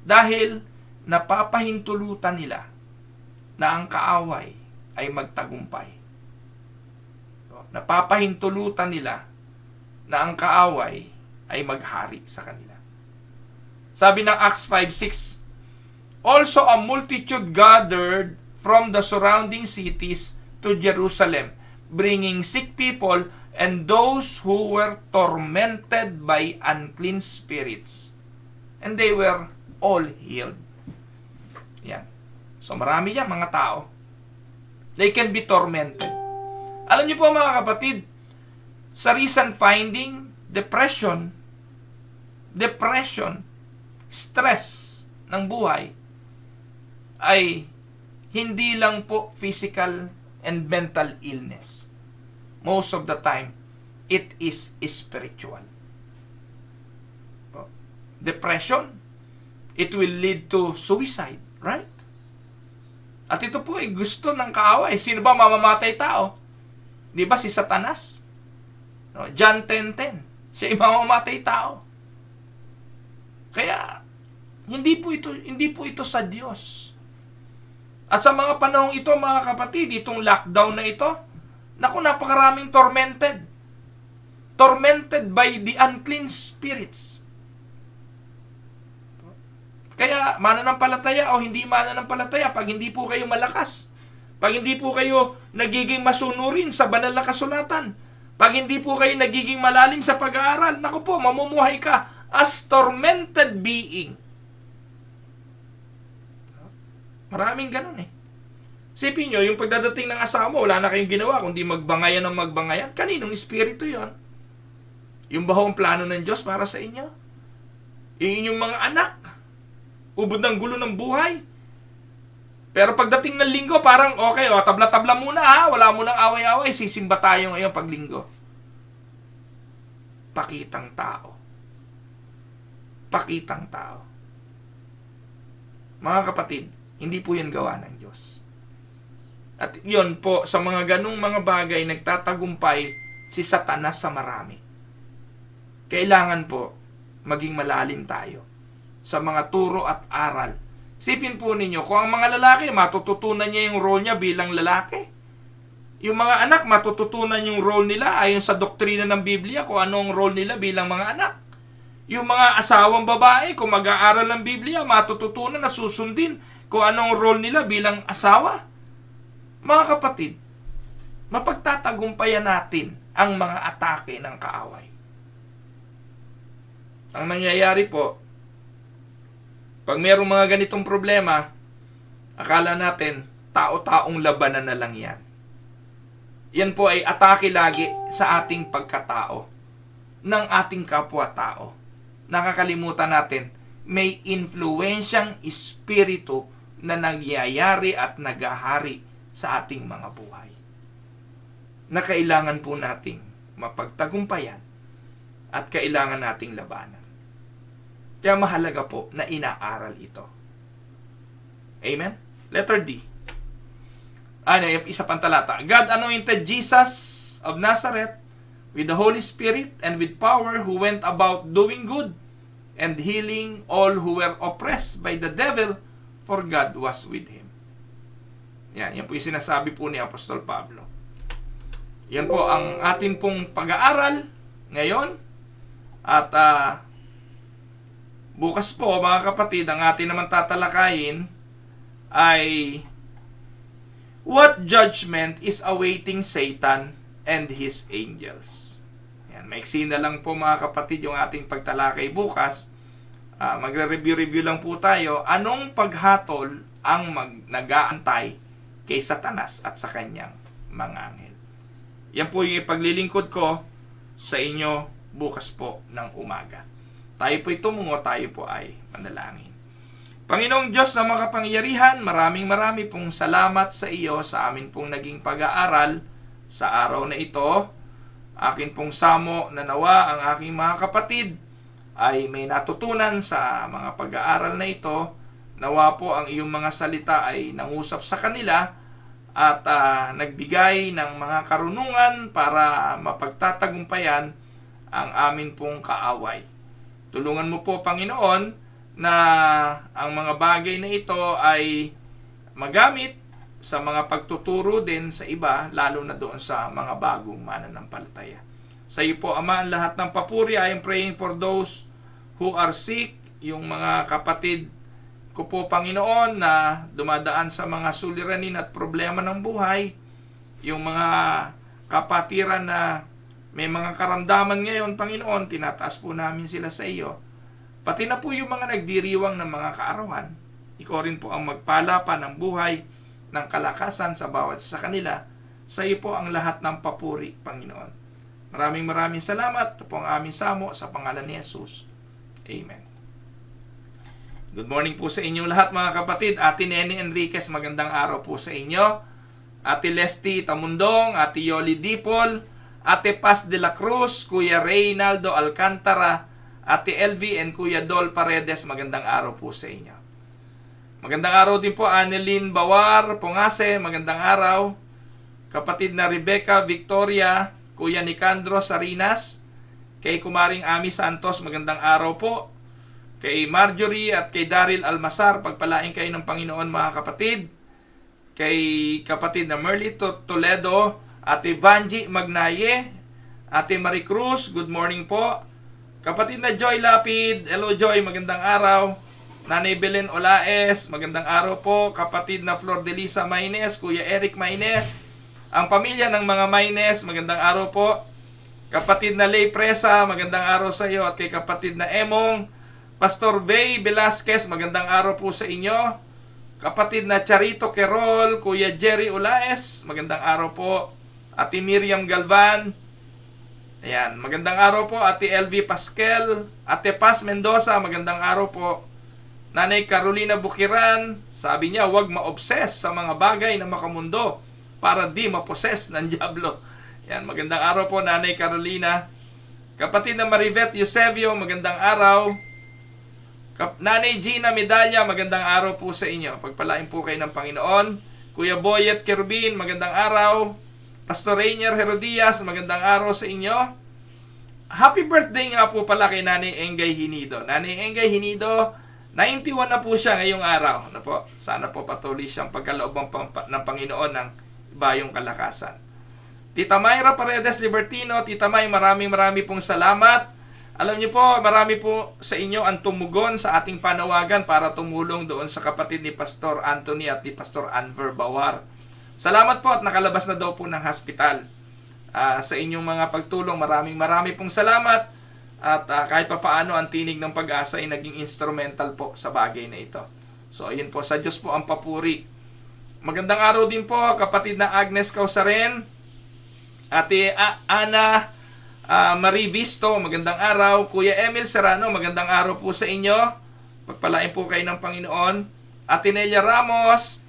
Dahil napapahintulutan nila na ang kaaway ay magtagumpay. Napapahintulutan nila na ang kaaway ay maghari sa kanila. Sabi ng Acts 5:6, also a multitude gathered from the surrounding cities to Jerusalem, bringing sick people and those who were tormented by unclean spirits. And they were all healed. Yan. So marami yan mga tao. They can be tormented. Alam niyo po mga kapatid, sa recent finding, depression, stress ng buhay ay hindi lang po physical and mental illness. Most of the time, it is spiritual. Depression, it will lead to suicide, right? At ito po ay gusto ng kaaway. Sino ba mamamatay tao? Di ba si Satanas? John 10:10. Siya ay mamamatay tao. Kaya hindi po ito sa Diyos. At sa mga panahong ito, mga kapatid, itong lockdown na ito, naku, napakaraming tormented. Tormented by the unclean spirits. Kaya mananampalataya o hindi mananampalataya, pag hindi po kayo malakas, pag hindi po kayo nagiging masunurin sa banal na kasulatan, pag hindi po kayo nagiging malalim sa pag-aaral, naku po, mamumuhay ka as tormented being. Maraming ganun eh. Sipin nyo, yung pagdadating ng asawa mo, wala na kayong ginawa, kundi magbangayan ng magbangayan. Kaninong espiritu yon? Yung ba ang plano ng Diyos para sa inyo? Yung inyong mga anak, ubod ng gulo ng buhay. Pero pagdating ng linggo, parang okay, tabla-tabla muna ha, wala munang away-away, sisimba tayo ngayon pag linggo. Pakitang tao. Pakitang tao. Mga kapatid, hindi po yan gawa ng Diyos. At yon po, sa mga ganung mga bagay, nagtatagumpay si Satanas sa marami. Kailangan po, maging malalim tayo sa mga turo at aral. Sipin po ninyo, kung ang mga lalaki, matututunan niya yung role niya bilang lalaki. Yung mga anak, matututunan yung role nila ayon sa doktrina ng Biblia, kung anong role nila bilang mga anak. Yung mga asawang babae, kung mag-aaral ng Biblia, matututunan na susundin kung anong role nila bilang asawa. Mga kapatid, mapagtatagumpayan natin ang mga atake ng kaaway. Ang nangyayari po, pag mayroong mga ganitong problema, akala natin, tao-taong labanan na lang yan. Yan po ay atake lagi sa ating pagkatao, ng ating kapwa-tao. Nakakalimutan natin, may influensyang espiritu na nagyayari at naghahari sa ating mga buhay. Na kailangan po nating mapagtagumpayan at kailangan nating labanan. Kaya mahalaga po na inaaral ito. Amen? Letter D. Isa pang talata. God anointed Jesus of Nazareth with the Holy Spirit and with power, who went about doing good and healing all who were oppressed by the devil, for God was with him. Yan po yung sinasabi po ni Apostol Pablo. Yan po ang atin pong pag-aaral ngayon. At bukas po, mga kapatid, ang atin naman tatalakayin ay what judgment is awaiting Satan and His angels. Yan, maiksi na lang po mga kapatid yung ating pagtalakay bukas. Magre-review lang po tayo. Anong paghatol ang nag-aantay kay Satanas at sa kanyang mga anghel? Yan po yung ipaglilingkod ko sa inyo bukas po ng umaga. Tayo po'y tumungo, tayo po ay manalangin. Panginoong Diyos na makapangyarihan, maraming pong salamat sa iyo sa amin pong naging pag-aaral sa araw na ito. Akin pong samo na nawa ang aking mga kapatid ay may natutunan sa mga pag-aaral na ito. Nawa po ang iyong mga salita ay nangusap sa kanila at nagbigay ng mga karunungan para mapagtatagumpayan ang amin pong kaaway. Tulungan mo po, Panginoon, na ang mga bagay na ito ay magamit sa mga pagtuturo din sa iba, lalo na doon sa mga bagong mananampalataya. Sa iyo po, Ama, ang lahat ng papuri. I am praying for those who are sick, yung mga kapatid ko po, Panginoon, na dumadaan sa mga suliranin at problema ng buhay, yung mga kapatiran na may mga karamdaman ngayon, Panginoon, tinataas po namin sila sa iyo. Pati na po yung mga nagdiriwang ng mga kaarawan, ikaw rin po ang magpala pa ng buhay, ng kalakasan sa bawat sa kanila. Sa iyo po ang lahat ng papuri, Panginoon. Maraming salamat. Ito po ang aming samo sa pangalan ni Jesus. Amen. Good morning po sa inyong lahat, mga kapatid. Ate Nene Enriquez, magandang araw po sa inyo. Ate Lesty Tamundong, Ate Yoli Dipol, Ate Paz de la Cruz, Kuya Reynaldo Alcantara, Ate LV and Kuya Dol Paredes, magandang araw po sa inyo. Magandang araw din po, Annelyn Bawar Pongase, magandang araw. Kapatid na Rebecca Victoria, Kuya Nicandro Sarinas, kay Kumaring Ami Santos, magandang araw po. Kay Marjorie at kay Daryl Almasar, pagpalain kayo ng Panginoon, mga kapatid. Kay kapatid na Merly Toledo, Ate Vanji Magnaye, Ate Marie Cruz, good morning po. Kapatid na Joy Lapid, hello Joy, magandang araw. Nanay Belen Olaes, magandang araw po. Kapatid na Flor de Lisa Maines, Kuya Eric Maines, ang pamilya ng mga Maines, magandang araw po. Kapatid na Lay Presa, magandang araw sa iyo. At kay kapatid na Emong, Pastor Bay Velasquez, magandang araw po sa inyo. Kapatid na Charito Querol, Kuya Jerry Olaes, magandang araw po. Ate Miriam Galvan, ayan, magandang araw po. Ate LV Pascal, Ate Paz Mendoza, magandang araw po. Nanay Carolina Bukiran, sabi niya, huwag ma-obsess sa mga bagay na makamundo para di maposes ng diablo. Ayan, magandang araw po, Nanay Carolina. Kapatid na Marivet Eusebio, magandang araw. Nanay Gina Medalla, magandang araw po sa inyo. Pagpalain po kayo ng Panginoon. Kuya Boyet Kerubin, magandang araw. Pastor Rainier Herodias, magandang araw sa inyo. Happy birthday nga po pala kay Nanay Engay Hinido. Nanay Engay Hinido, 91 na po siya ngayong araw. Ano po? Sana po patuloy siyang pagkaloob ng Panginoon ng bayong kalakasan. Tita Mayra Paredes Libertino, Tita May, marami pong salamat. Alam niyo po, marami po sa inyo ang tumugon sa ating panawagan para tumulong doon sa kapatid ni Pastor Anthony at ni Pastor Anver Bawar. Salamat po at nakalabas na daw po ng hospital. Sa inyong mga pagtulong, marami pong salamat. At kahit papaano ang tinig ng pag-asa ay naging instrumental po sa bagay na ito. So ayun po, sa Diyos po ang papuri. Magandang araw din po, kapatid na Agnes Causaren, Ate Ana Marie Visto, magandang araw. Kuya Emil Serrano, magandang araw po sa inyo. Pagpalain po kayo ng Panginoon. Ate Nelia Ramos,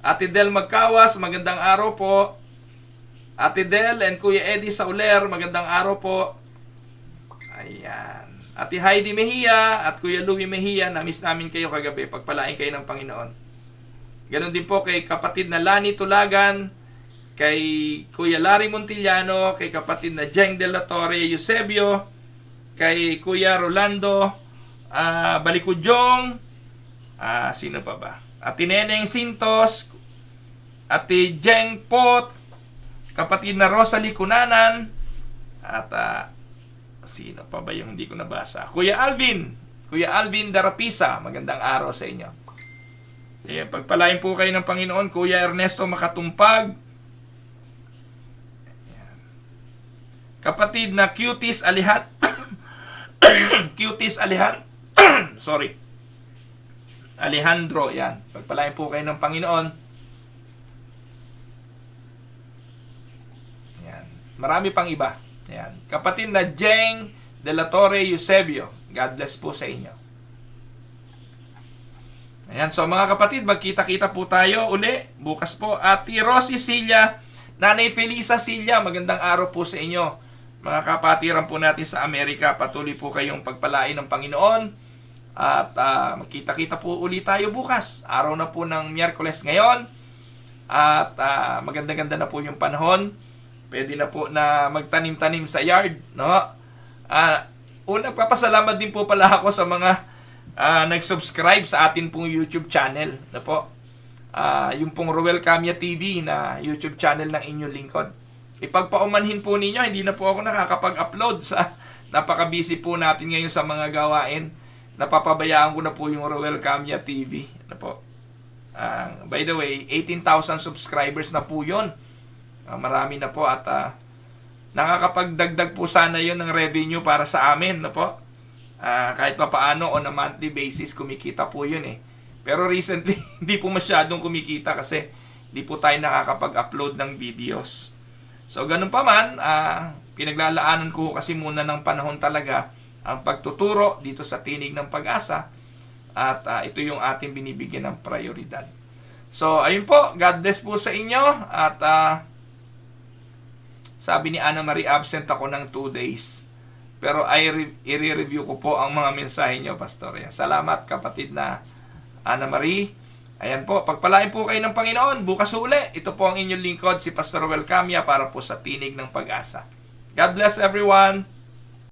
Ate Del Magkawas, magandang araw po. Ate Del and Kuya Eddie Sauler, magandang araw po. Ayan. Ate Heidi Mejia at Kuya Louie Mejia, na-miss namin kayo kagabi. Pagpalain kayo ng Panginoon. Ganon din po kay kapatid na Lani Tulagan, kay Kuya Larry Montillano, kay kapatid na Jeng De La Torre Eusebio, kay Kuya Rolando Balikudjong, sino pa ba? Ate Neneng Sintos, Ate Jeng Pot, kapatid na Rosalie Cunanan, at sino pa ba yung hindi ko nabasa? Kuya Alvin Darapisa, magandang araw sa inyo. Ayan, pagpalain po kayo ng Panginoon. Kuya Ernesto Makatumpag. Ayan. kapatid na Cuties Alihan. Cuties Alihan. Sorry. Alejandro, yan. Pagpalain po kayo ng Panginoon. Yan. Marami pang iba. Yan. Kapatid na Jeng De La Torre Eusebio. God bless po sa inyo. Ayan, so mga kapatid, magkita-kita po tayo uli bukas po. Ate Rosie Silla, Nanay Felisa Silla, magandang araw po sa inyo. Mga kapatiran po natin sa Amerika, patuloy po kayong pagpalain ng Panginoon. At magkita-kita po uli tayo bukas. Araw na po ng Miyerkules ngayon. At maganda-ganda na po yung panahon. Pwede na po na magtanim-tanim sa yard, no? Papasalamat din po pala ako sa mga nag-subscribe sa atin pong YouTube channel, na po. Yung pong Roel Camia TV na YouTube channel ng inyong lingkod. Ipagpaumanhin po ninyo, hindi na po ako nakakapag-upload sa napaka-busy po natin ngayon sa mga gawain. Napapabayaan ko na po yung Roel Camia TV, na po. By the way, 18,000 subscribers na po yun. Marami na po at nakakapagdagdag po sana yun ng revenue para sa amin, na po. Kahit pa paano on a monthly basis kumikita po yun eh. Pero recently hindi po masyadong kumikita kasi hindi po tayo nakakapag-upload ng videos. So ganun pa man, pinaglalaanan ko kasi muna ng panahon talaga ang pagtuturo dito sa Tinig ng Pag-asa at ito yung ating binibigyan ng prioridad. So ayun po, God bless po sa inyo at sabi ni Ana Marie, absent ako ng 2 days. Pero i-review ko po ang mga mensahe nyo, Pastor. Yan. Salamat, kapatid na Ana Marie. Ayan po, pagpalain po kayo ng Panginoon. Bukas uli, ito po ang inyong lingkod, si Pastor Roel Camia, para po sa Tinig ng Pag-asa. God bless everyone.